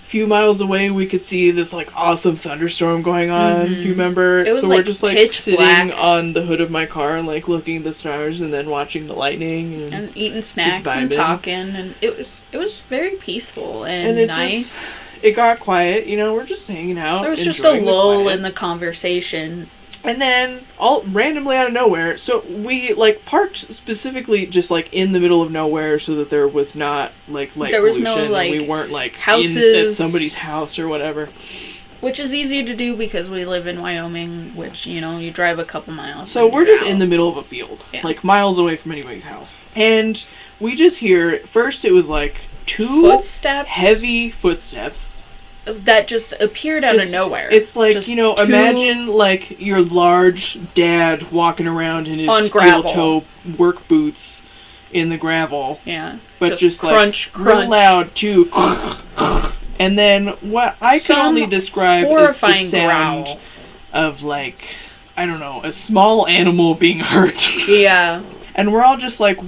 few miles away we could see this awesome thunderstorm going on. Mm-hmm. You remember? It was, so we're just sitting black. on the hood of my car and looking at the stars and then watching the lightning and eating snacks and talking, and it was very peaceful and nice. It got quiet, we're just hanging out. There was just a lull in the conversation. And then, all randomly out of nowhere, so we, parked specifically just, in the middle of nowhere so that there was not, light there was pollution. No, and we weren't, houses, at somebody's house or whatever. Which is easy to do because we live in Wyoming, which, you drive a couple miles. So we're just in the middle of a field, miles away from anybody's house. And we just hear, first it was, two heavy footsteps. That just appeared out of nowhere. It's imagine your large dad walking around in his steel toe work boots in the gravel. Yeah. But just crunch, like crunch. real loud too. And then what I can only describe is the sound growl. of like, I don't know, a small animal being hurt. Yeah. And we're all just like,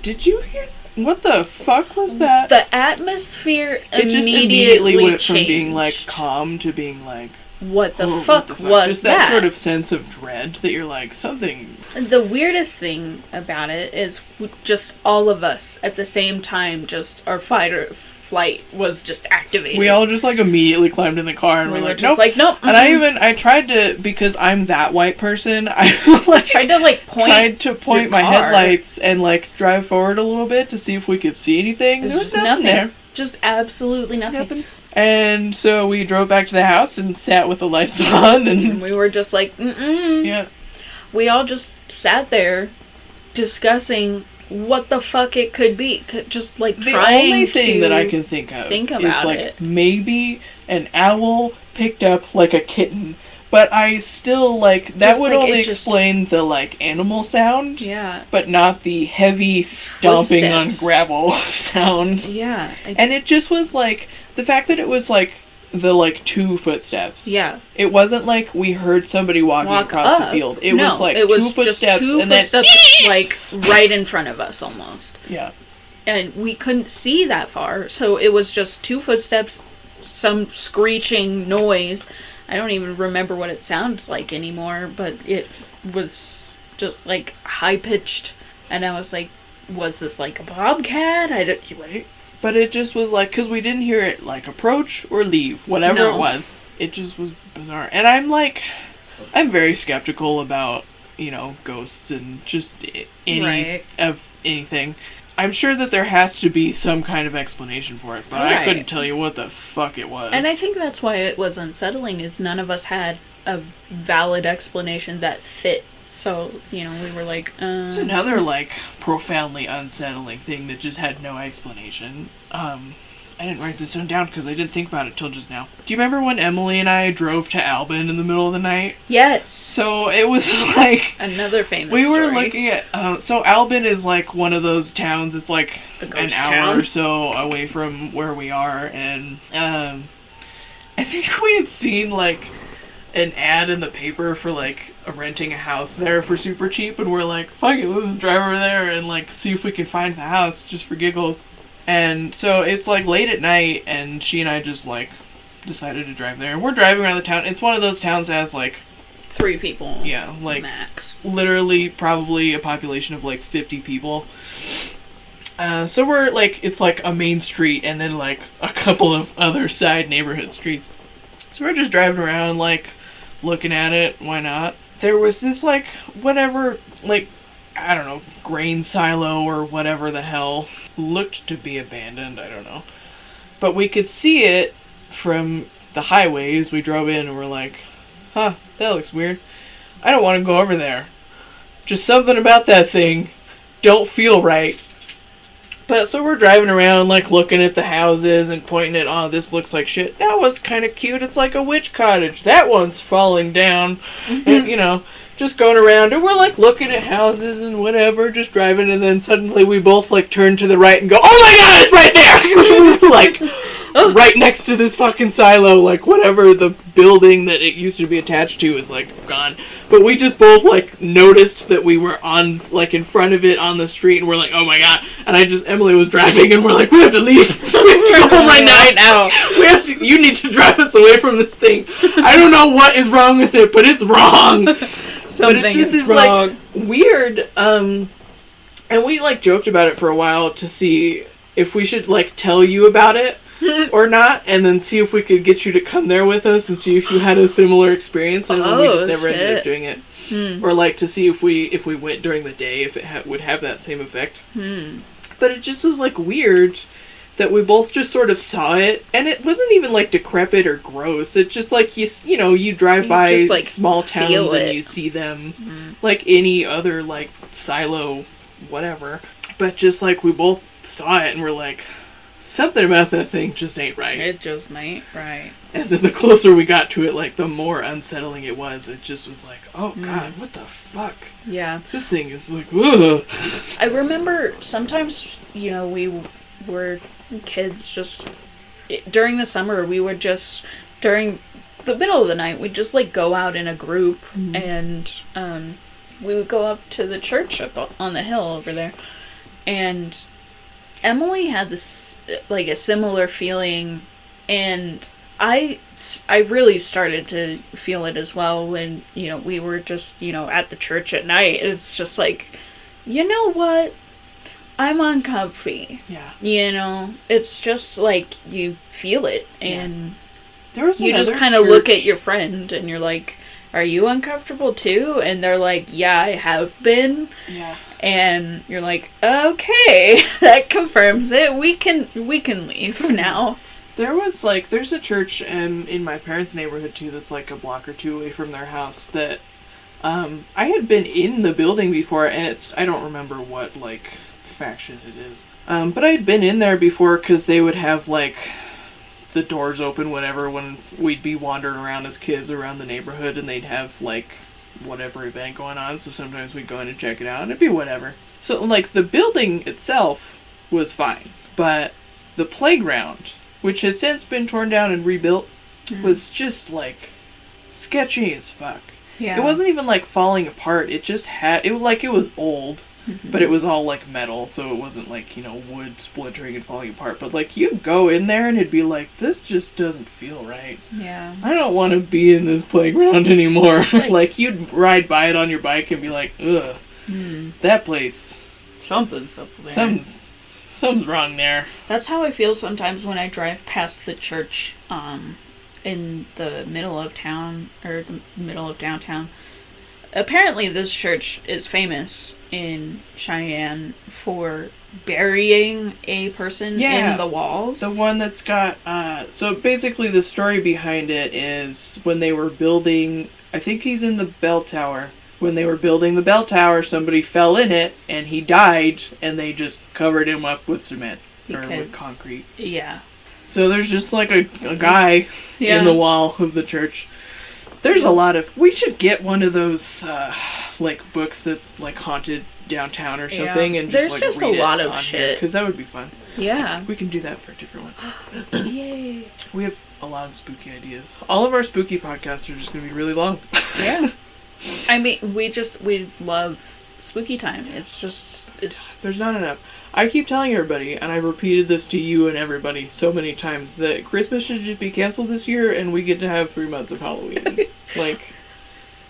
did you hear? What the fuck was that? The atmosphere it just immediately went from being like calm to being like, what the oh, fuck what the fuck? was just that sort of sense of dread that you're like, something. The weirdest thing about it is just all of us at the same time, just our fight or flight was just activated. We all just like immediately climbed in the car and we were were like, just nope. like, nope. And I tried to, because I'm that white person, I like tried to point my car. headlights and like drive forward a little bit to see if we could see anything. There was nothing there. Just absolutely nothing. And so we drove back to the house and sat with the lights on, and we were just like, yeah. We all just sat there discussing what the fuck it could be. Just like the trying only thing to that I can think of is like it. Maybe an owl picked up like a kitten. But I still, like, that just would like only explain the, like, animal sound. Yeah. But not the heavy stomping on gravel sound. Yeah. And it just was, like, the fact that it was, like, the, like, 2 footsteps. Yeah. It wasn't like we heard somebody walking across the field. It was, like, it was 2 footsteps. Just 2 and footsteps, like, right in front of us, almost. Yeah. And we couldn't see that far, so it was just 2 footsteps, some screeching noise. I don't even remember what it sounds like anymore, but it was just like high pitched, and I was like, "Was this like a bobcat?" Right. But it just was like, because we didn't hear it like approach or leave, whatever it was. It just was bizarre, and I'm very skeptical about ghosts and just of anything. I'm sure that there has to be some kind of explanation for it, but I couldn't tell you what the fuck it was. And I think that's why it was unsettling, is none of us had a valid explanation that fit. So, we were like, It's another, like, profoundly unsettling thing that just had no explanation. I didn't write this one down because I didn't think about it till just now. Do you remember when Emily and I drove to Albin in the middle of the night? Yes. So it was like... Another famous We were story. looking at... so Albin is like one of those towns. It's like an hour or so away from where we are. And I think we had seen like an ad in the paper for like renting a house there for super cheap. And we're like, fuck it, let's just drive over there and like see if we can find the house just for giggles. And so it's like late at night, and she and I just like decided to drive there. We're driving around the town. It's one of those towns that has like 3 people. Yeah, like max. Literally, probably a population of like 50 people. So we're like, it's like a main street and then like a couple of other side neighborhood streets. So we're just driving around, like looking at it. Why not? There was this like whatever, like I don't know, grain silo or whatever the hell. Looked to be abandoned, I don't know. But we could see it from the highways. We drove in and we're like, huh, that looks weird. I don't want to go over there. Just something about that thing don't feel right. But so we're driving around, like looking at the houses and pointing at, oh, this looks like shit. That one's kind of cute. It's like a witch cottage. That one's falling down. And, just going around, and we're like looking at houses and whatever, just driving, and then suddenly we both like turn to the right and go, oh my god, it's right there! We're like right next to this fucking silo, like whatever the building that it used to be attached to is like gone. But we just both like noticed that we were on like in front of it on the street, and we're like, oh my god. And Emily was driving, and we're like, we have to leave. We have to go home right now. You need to drive us away from this thing. I don't know what is wrong with it, but it's wrong. Something but it just is wrong. Like weird. And we like joked about it for a while to see if we should like tell you about it or not, and then see if we could get you to come there with us and see if you had a similar experience. And we just never ended up doing it. Or like to see if we went during the day, if it would have that same effect. But it just was like weird that we both just sort of saw it, and it wasn't even like decrepit or gross. It's just like you drive by just, like, small towns and you see them like any other like silo, whatever. But just like we both saw it and we're like, something about that thing just ain't right. It just ain't right. And then the closer we got to it, like, the more unsettling it was. It just was like, oh, God, what the fuck? Yeah. This thing is like, ugh. I remember sometimes, you know, we were kids just... During the summer, we would just... During the middle of the night, we'd just, like, go out in a group, and we would go up to the church up on the hill over there. And Emily had this, like, a similar feeling, and I really started to feel it as well when, you know, we were just, you know, at the church at night. It's just like, you know what? I'm uncomfy. Yeah. You know? It's just like you feel it, and there was you just kind of look at your friend and you're like, are you uncomfortable too? And they're like, yeah, I have been. Yeah. And you're like, okay, that confirms it. We can leave now. There's a church in my parents' neighborhood too that's like a block or two away from their house that I had been in the building before, and I don't remember what like faction it is, but I had been in there before because they would have like the doors open whenever when we'd be wandering around as kids around the neighborhood, and they'd have like whatever event going on, so sometimes we'd go in and check it out and it'd be whatever. So like the building itself was fine, but the playground, which has since been torn down and rebuilt, was just like sketchy as fuck. Yeah. It wasn't even like falling apart, it just had it was old, but it was all like metal, so it wasn't like, you know, wood splintering and falling apart. But like you'd go in there and it'd be like, this just doesn't feel right. Yeah. I don't want to be in this playground anymore. Like you'd ride by it on your bike and be like, ugh, that place, something's up there. Something's wrong there. That's how I feel sometimes when I drive past the church in the middle of town, or the middle of downtown. Apparently this church is famous in Cheyenne for burying a person in the walls. The one that's got, so basically the story behind it is when they were building, I think he's in the bell tower. When they were building the bell tower, somebody fell in it and he died, and they just covered him up with cement or with concrete. Yeah. So there's just like a guy in the wall of the church. There's a lot of... We should get one of those, like, books that's, like, haunted downtown or something, and just, there's like, just read a lot it of on shit. Because that would be fun. Yeah. We can do that for a different one. Yay. We have a lot of spooky ideas. All of our spooky podcasts are just going to be really long. Yeah. I mean, we love spooky time. It's just... There's not enough. I keep telling everybody, and I've repeated this to you and everybody so many times, that Christmas should just be canceled this year and we get to have 3 months of Halloween. Like...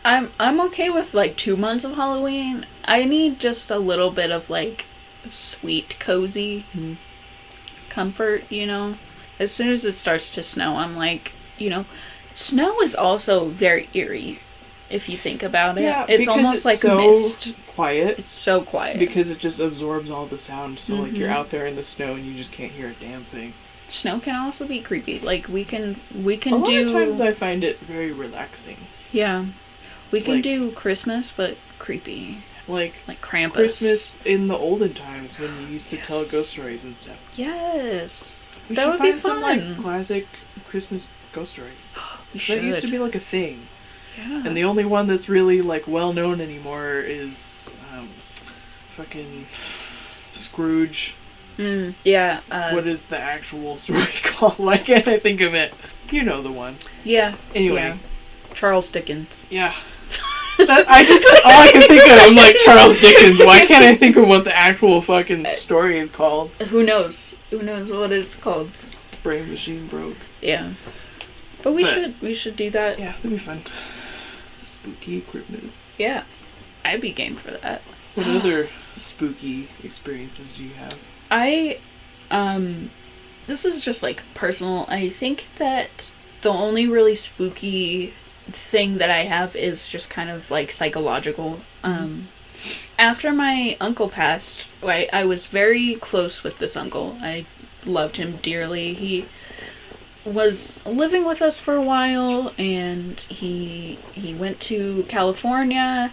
I'm okay with, like, 2 months of Halloween. I need just a little bit of, like, sweet, cozy comfort, you know? As soon as it starts to snow, I'm like, you know, snow is also very eerie, if you think about it. Yeah, it's almost it's like so mist. Quiet. It's so quiet. Because it just absorbs all the sound, so, like, you're out there in the snow and you just can't hear a damn thing. Snow can also be creepy. Like, we can a lot do... of times I find it very relaxing. Yeah. We can Like- do Christmas, but creepy. Like Krampus. Christmas in the olden times when you used to tell ghost stories and stuff. Yes. We That should would be find some, like, fun. classic Christmas ghost stories. We That used to should. be, like, a thing. Yeah. And the only one that's really, like, well-known anymore is, fucking Scrooge. Yeah. What is the actual story called? Why can't I think of it? You know the one. Yeah. Anyway. Yeah. Charles Dickens. Yeah. That's all I can think of. I'm like, Charles Dickens. Why can't I think of what the actual fucking story is called? Who knows? Who knows what it's called? Brain machine broke. Yeah. But we should do that. Yeah, that'd be fun. Spooky Christmas. Yeah. I'd be game for that. What other spooky experiences do you have? This is just, like, personal. I think that the only really spooky thing that I have is just kind of, like, psychological. After my uncle passed, I was very close with this uncle. I loved him dearly. He was living with us for a while, and he went to California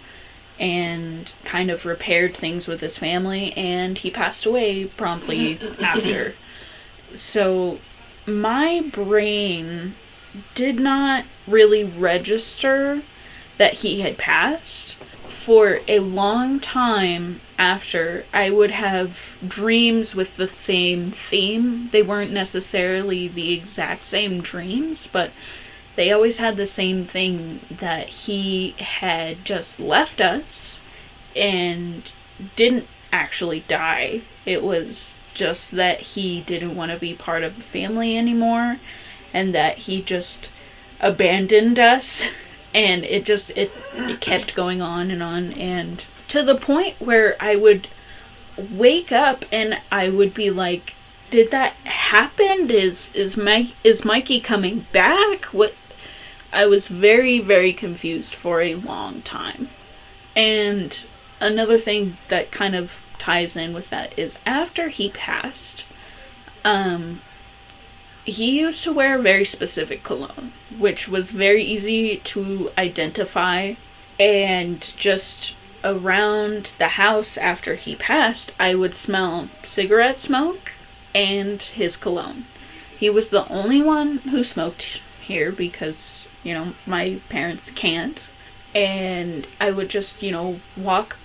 and kind of repaired things with his family, and he passed away promptly after. So my brain did not really register that he had passed. For a long time after, I would have dreams with the same theme. They weren't necessarily the exact same dreams, but they always had the same thing, that he had just left us and didn't actually die. It was just that he didn't want to be part of the family anymore, and that he just abandoned us. And it kept going on, and to the point where I would wake up and I would be like, did that happen? Is Mikey coming back? What? I was very, very confused for a long time. And another thing that kind of ties in with that is, after he passed, he used to wear a very specific cologne, which was very easy to identify. And just around the house after he passed, I would smell cigarette smoke and his cologne. He was the only one who smoked here because, my parents can't. And I would just, walk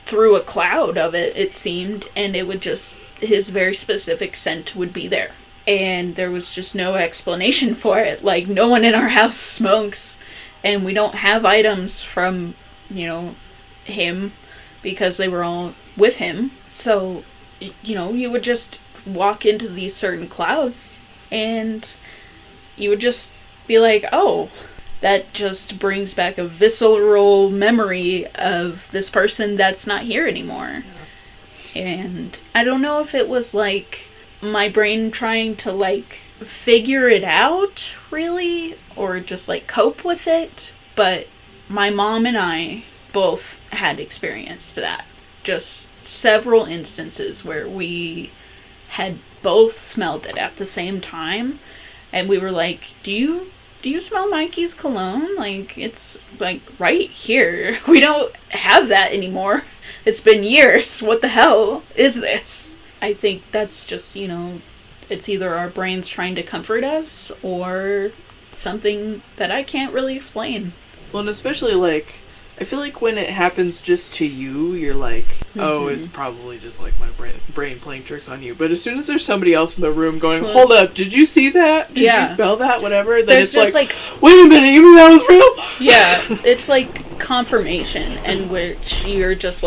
through a cloud of it, it seemed, and it would just, his very specific scent would be there. And there was just no explanation for it. Like, no one in our house smokes, and we don't have items from, him, because they were all with him. So, you would just walk into these certain clouds, and you would just be like, oh, that just brings back a visceral memory of this person that's not here anymore. Yeah. And I don't know if it was, like, my brain trying to, figure it out, really, or just, cope with it, but my mom and I both had experienced that. Just several instances where we had both smelled it at the same time, and we were like, do you smell Mikey's cologne? It's, right here. We don't have that anymore. It's been years. What the hell is this? I think that's just, it's either our brains trying to comfort us or something that I can't really explain. Well, and especially, I feel like when it happens just to you, you're like, oh, it's probably just, my brain playing tricks on you. But as soon as there's somebody else in the room going, hold up, did you see that? Did you smell that? Whatever. Then there's it's just wait a minute, you mean that was real? Yeah, it's confirmation, in which you're just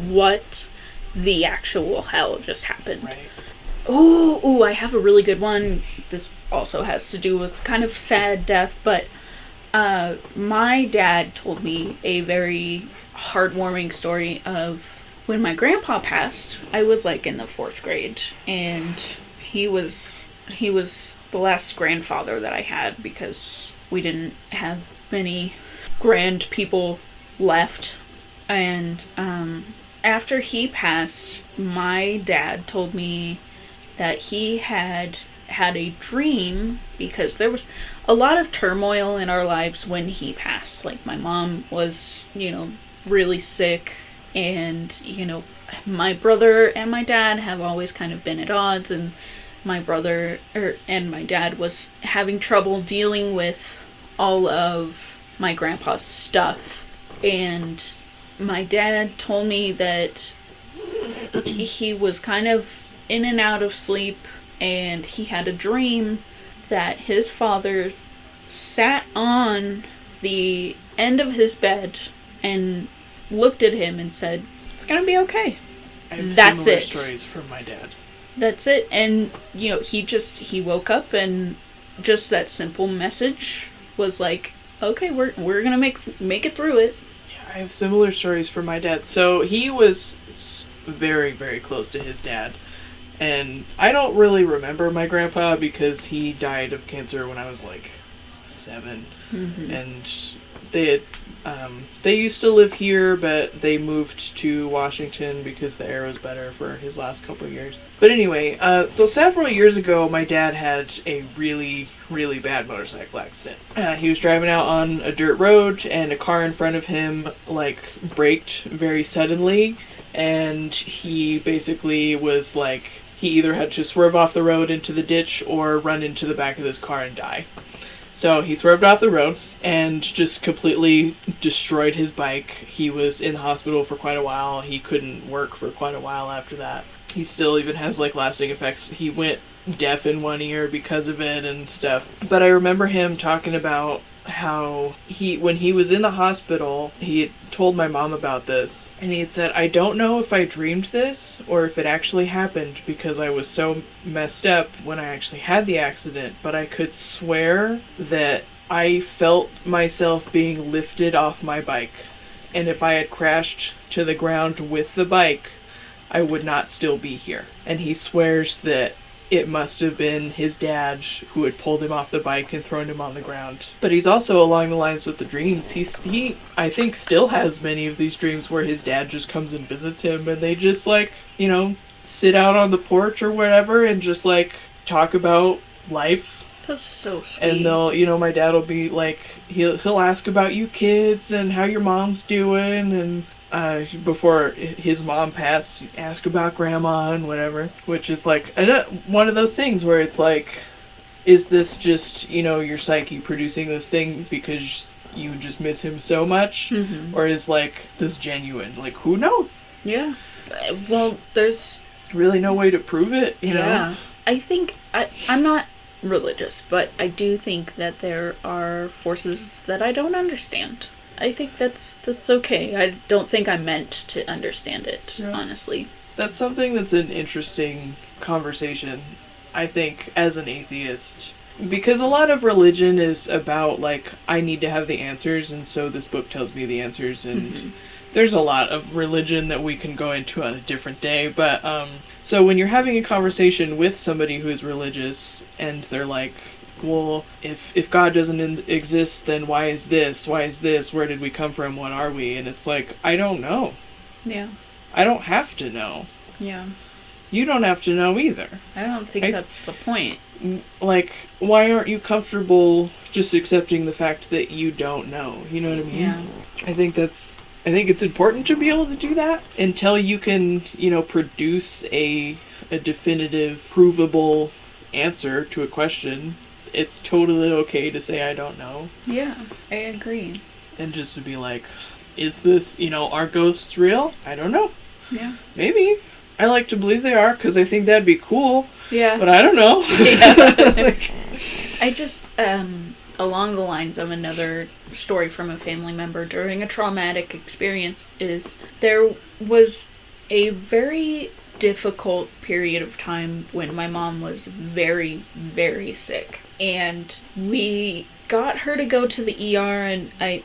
what the actual hell just happened. Right. Ooh, I have a really good one. This also has to do with kind of sad death, but my dad told me a very heartwarming story of when my grandpa passed. I was in the 4th grade, and he was the last grandfather that I had, because we didn't have many grand people left. And after he passed, my dad told me that he had a dream, because there was a lot of turmoil in our lives when he passed. My mom was, really sick, and, my brother and my dad have always kind of been at odds, and my brother and my dad was having trouble dealing with all of my grandpa's stuff. And my dad told me that he was kind of in and out of sleep, and he had a dream that his father sat on the end of his bed and looked at him and said, "It's gonna be okay." I have That's similar it. stories from my dad. That's it. And, he woke up, and just that simple message was like, okay, we're gonna make it through it. Yeah, I have similar stories from my dad. So he was very, very close to his dad. And I don't really remember my grandpa because he died of cancer when I was 7. Mm-hmm. And they used to live here, but they moved to Washington because the air was better for his last couple of years. But anyway, so several years ago, my dad had a really, really bad motorcycle accident. He was driving out on a dirt road, and a car in front of him, braked very suddenly, and he basically was, he either had to swerve off the road into the ditch or run into the back of this car and die. So he swerved off the road and just completely destroyed his bike. He was in the hospital for quite a while. He couldn't work for quite a while after that. He still even has, like, lasting effects. He went deaf in one ear because of it and stuff. But I remember him talking about how when he was in the hospital, he had told my mom about this, and he had said, I don't know if I dreamed this or if it actually happened because I was so messed up when I actually had the accident, but I could swear that I felt myself being lifted off my bike, and if I had crashed to the ground with the bike, I would not still be here. And he swears that it must have been his dad who had pulled him off the bike and thrown him on the ground. But he's also along the lines with the dreams. He I think, still has many of these dreams where his dad just comes and visits him, and they just, like, you know, sit out on the porch or whatever and just, like, talk about life. That's so sweet. And they'll, you know, my dad will be like, he'll ask about you kids and how your mom's doing, and before his mom passed, ask about grandma and whatever, which is like one of those things where it's like, is this just, you know, your psyche producing this thing because you just miss him so much, or is, like, this genuine? Like, who knows? Yeah. Well, there's really no way to prove it, you know? Yeah. I think I'm not religious, but I do think that there are forces that I don't understand. I think that's okay. I don't think I'm meant to understand it, honestly. That's something that's an interesting conversation, I think, as an atheist. Because a lot of religion is about, like, I need to have the answers, and so this book tells me the answers, and there's a lot of religion that we can go into on a different day, but, so when you're having a conversation with somebody who's religious, and they're like, well, if God doesn't exist, then why is this? Why is this? Where did we come from? What are we? And it's like, I don't know. Yeah. I don't have to know. Yeah. You don't have to know either. I don't think that's the point. Like, why aren't you comfortable just accepting the fact that you don't know? You know what I mean? Yeah. I think it's important to be able to do that until you can, you know, produce a definitive, provable answer to a question. It's totally okay to say I don't know. Yeah, I agree. And just to be like, is this, you know, are ghosts real? I don't know. Yeah. Maybe. I like to believe they are because I think that'd be cool. Yeah. But I don't know. Yeah. I just, along the lines of another story from a family member during a traumatic experience, is there was a very difficult period of time when my mom was very, very sick. And we got her to go to the ER, and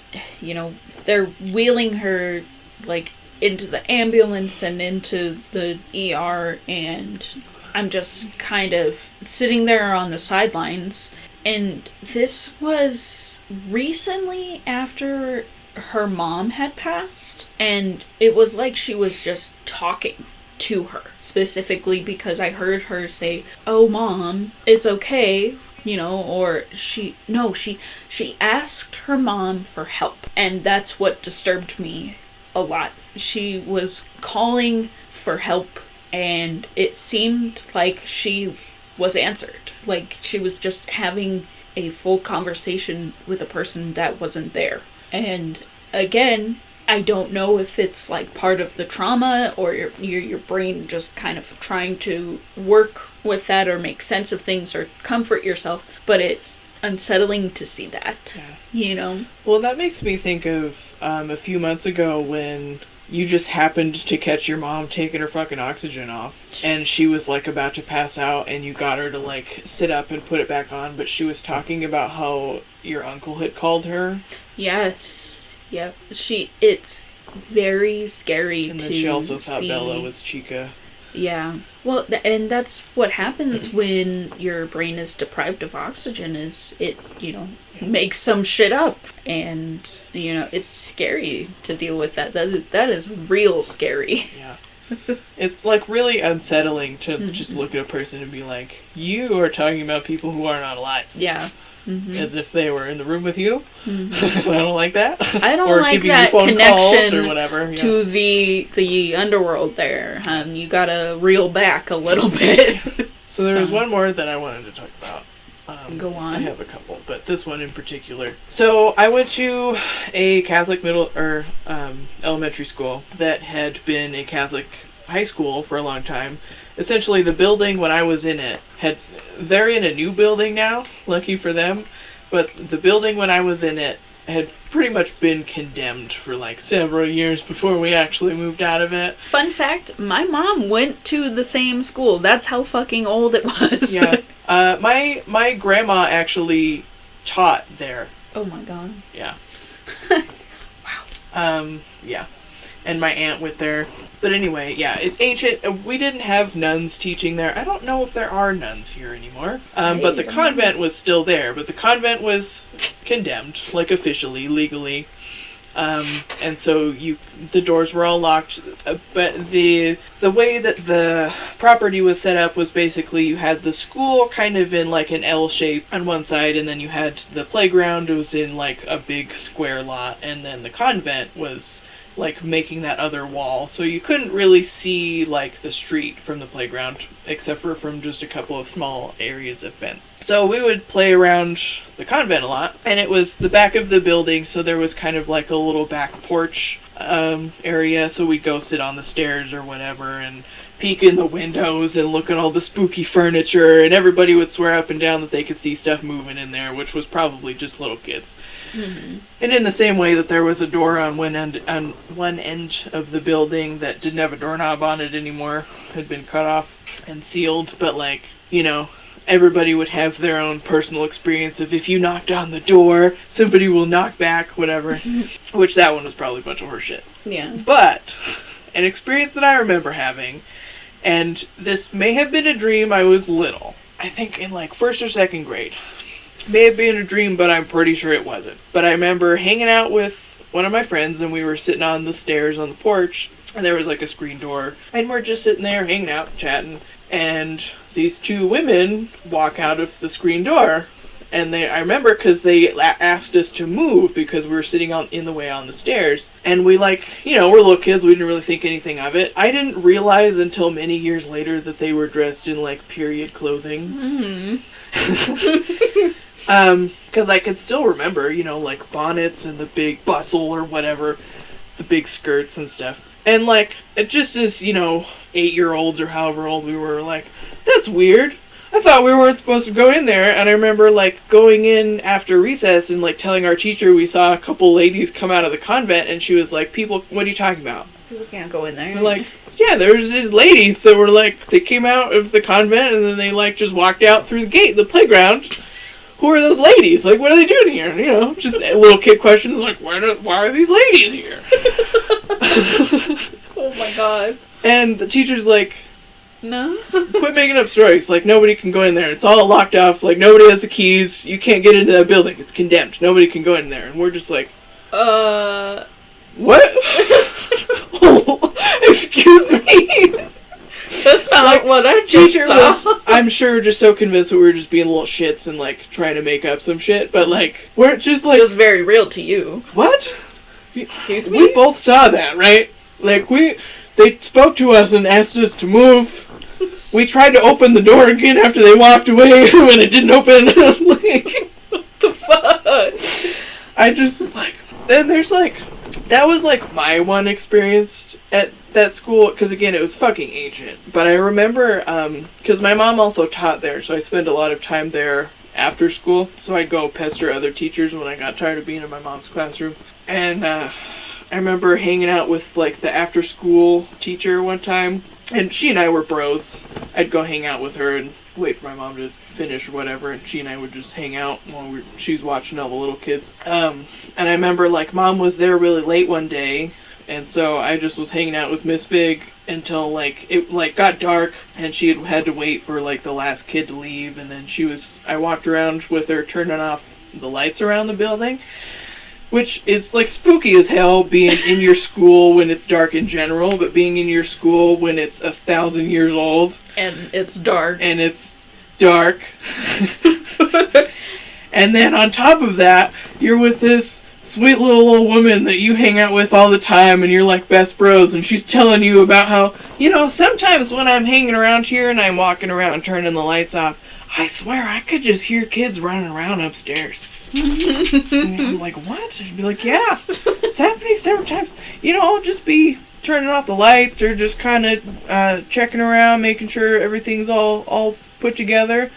they're wheeling her, like, into the ambulance and into the ER, and I'm just kind of sitting there on the sidelines. And this was recently after her mom had passed, and it was like she was just talking to her, specifically because I heard her say, "Oh, Mom, it's okay," you know, or she asked her mom for help, and that's what disturbed me a lot. She was calling for help, and it seemed like she was answered, like she was just having a full conversation with a person that wasn't there. And again, I don't know if it's like part of the trauma or your brain just kind of trying to work with that or make sense of things or comfort yourself, but it's unsettling to see that, you know? Well, that makes me think of a few months ago when you just happened to catch your mom taking her fucking oxygen off, and she was, like, about to pass out, and you got her to, like, sit up and put it back on, but she was talking about how your uncle had called her. Yes. Yeah. It's very scary. And then she also thought Bella was Chica. Yeah. Well, and that's what happens when your brain is deprived of oxygen, is it, you know, makes some shit up. And, you know, it's scary to deal with that. That is real scary. Yeah. It's, like, really unsettling to just look at a person and be like, you are talking about people who are not alive. Yeah. as if they were in the room with you. I don't like that. I don't or like giving that you phone calls connection or whatever. Yeah. to the underworld there, and you gotta reel back a little bit. So there was one more that I wanted to talk about. Go on. I have a couple, but this one in particular. So I went to a Catholic elementary school that had been a Catholic high school for a long time. Essentially, the building when I was in it they're in a new building now, lucky for them, but the building when I was in it had pretty much been condemned for like several years before we actually moved out of it. Fun fact, my mom went to the same school. That's how fucking old it was. Yeah. My grandma actually taught there. Oh my god. Yeah. Wow. Yeah. And my aunt went there. But anyway, yeah, it's ancient. We didn't have nuns teaching there. I don't know if there are nuns here anymore. But the convent was still there. But the convent was condemned, like officially, legally. And so the doors were all locked. But the way that the property was set up was basically you had the school kind of in like an L shape on one side, and then you had the playground was in like a big square lot, and then the convent was like making that other wall, so you couldn't really see like the street from the playground except for from just a couple of small areas of fence. So we would play around the convent a lot, and it was the back of the building, so there was kind of like a little back porch area, so we'd go sit on the stairs or whatever and peek in the windows and look at all the spooky furniture, and everybody would swear up and down that they could see stuff moving in there, which was probably just little kids. Mm-hmm. And in the same way that there was a door on one end of the building that didn't have a doorknob on it anymore, had been cut off and sealed, but like, you know, everybody would have their own personal experience of if you knocked on the door, somebody will knock back, whatever. Which that one was probably a bunch of horseshit. Yeah. But an experience that I remember having, and this may have been a dream, I was little. I think in like first or second grade. May have been a dream, but I'm pretty sure it wasn't. But I remember hanging out with one of my friends, and we were sitting on the stairs on the porch, and there was like a screen door, and we're just sitting there hanging out, chatting, and these two women walk out of the screen door. And I remember because they asked us to move because we were sitting in the way on the stairs. And we we're little kids, we didn't really think anything of it. I didn't realize until many years later that they were dressed in like period clothing. Because I could still remember, like bonnets and the big bustle or whatever, the big skirts and stuff. And like, it just as, 8-year-olds or however old we were, like, that's weird. I thought we weren't supposed to go in there, and I remember, like, going in after recess and, like, telling our teacher we saw a couple ladies come out of the convent, and she was like, people, what are you talking about? People can't go in there. We're like, yeah, there was these ladies that were, like, they came out of the convent, and then they, like, just walked out through the gate, the playground. Who are those ladies? Like, what are they doing here? Just little kid questions, like, why are these ladies here? Oh my god. And the teacher's like, no. Quit making up stories. Like, nobody can go in there. It's all locked off. Like, nobody has the keys. You can't get into that building. It's condemned. Nobody can go in there. And we're just like, what? Excuse me? That's not like, what our teacher was, I'm sure, just so convinced that we were just being little shits and, like, trying to make up some shit. But, like, we're just like... It was very real to you. What? Excuse me? We both saw that, right? Like, they spoke to us and asked us to move. We tried to open the door again after they walked away when it didn't open. Like, what the fuck? I just, like... And there's, like... That was, like, my one experience at that school, because, again, it was fucking ancient. But I remember, because my mom also taught there, so I spent a lot of time there after school. So I'd go pester other teachers when I got tired of being in my mom's classroom. And, I remember hanging out with, like, the after-school teacher one time, and she and I were bros. I'd go hang out with her and wait for my mom to finish or whatever, and she and I would just hang out while she's watching all the little kids. And I remember, like, Mom was there really late one day, and so I just was hanging out with Miss Fig until, like, it, like, got dark, and she had to wait for, like, the last kid to leave, and then I walked around with her turning off the lights around the building. Which is, like, spooky as hell being in your school when it's dark in general, but being in your school when it's 1,000 years old. And it's dark. And it's dark. And then on top of that, you're with this sweet little old woman that you hang out with all the time and you're like best bros, and she's telling you about how, sometimes when I'm hanging around here and I'm walking around turning the lights off, I swear I could just hear kids running around upstairs. And I'm like, what? She'd be like, yeah, it's happening several times. I'll just be turning off the lights or just kind of checking around, making sure everything's all put together.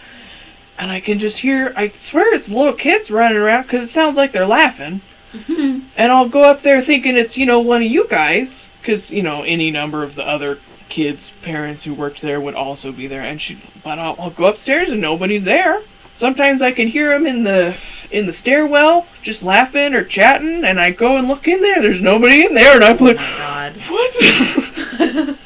And I can just hear, I swear it's little kids running around because it sounds like they're laughing. Mm-hmm. And I'll go up there thinking it's, one of you guys. Because, any number of the other kids' parents who worked there would also be there. But I'll go upstairs and nobody's there. Sometimes I can hear them in the stairwell just laughing or chatting. And I go and look in there. There's nobody in there. And I'm like, oh my God. What?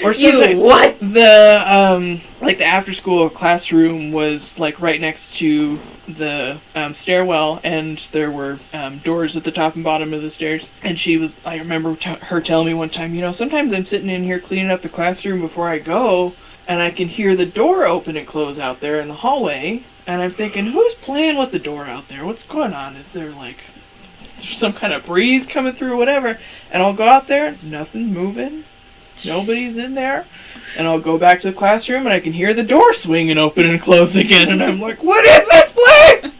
Or sometimes what? The after school classroom was like right next to the stairwell, and there were doors at the top and bottom of the stairs. And I remember her telling me one time, sometimes I'm sitting in here cleaning up the classroom before I go, and I can hear the door open and close out there in the hallway. And I'm thinking, who's playing with the door out there? What's going on? Is there some kind of breeze coming through or whatever? And I'll go out there, and nothing's moving. Nobody's in there. And I'll go back to the classroom and I can hear the door swinging open and close again. And I'm like, what is this place?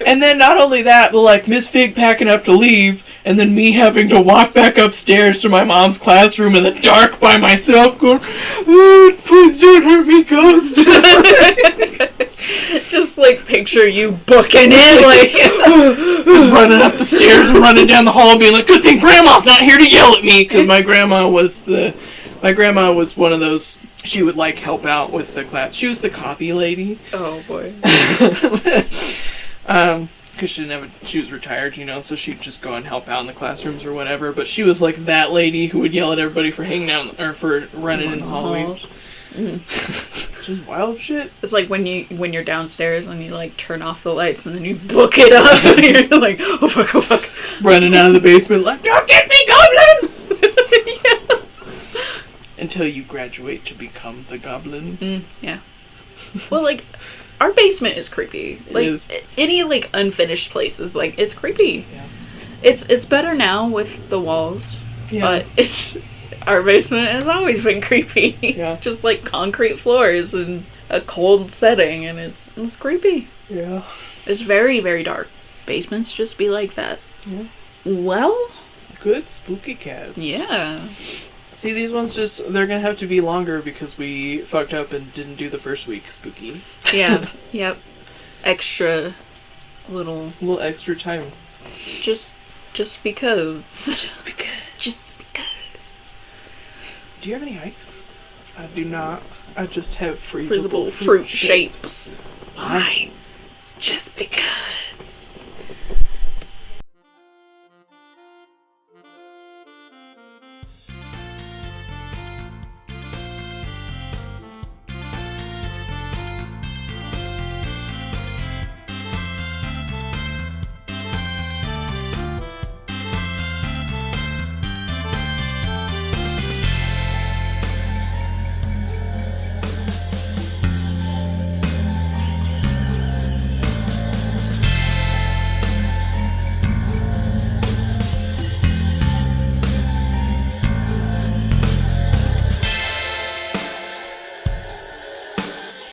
And then not only that, but Miss Fig packing up to leave, and then me having to walk back upstairs to my mom's classroom in the dark by myself going, oh, please don't hurt me, ghost. Just picture you booking in, just running up the stairs and running down the hall being like, good thing Grandma's not here to yell at me. Because my grandma was one of those, she would help out with the class. She was the copy lady. Oh boy. Because she was retired, so she'd just go and help out in the classrooms or whatever. But she was that lady who would yell at everybody for hanging out or for running in the hallways. Just wild shit. It's like when you're downstairs and you turn off the lights and then you book it up and you're like, oh fuck. Running out of the basement don't get me, goblins! Yeah. Until you graduate to become the goblin. Yeah. Well, our basement is creepy. It is. Any unfinished places, it's creepy. Yeah. It's better now with the walls. Yeah. But our basement has always been creepy. Yeah. Just concrete floors and a cold setting, and it's creepy. Yeah. It's very, very dark. Basements just be like that. Yeah. Well. Good spooky cast. Yeah. See, these ones they're gonna have to be longer because we fucked up and didn't do the first week spooky. Yeah. Yep. Extra little extra time. Just because. Just because. Do you have any ice? I do not. I just have freezable fruit shapes. Why? Just because.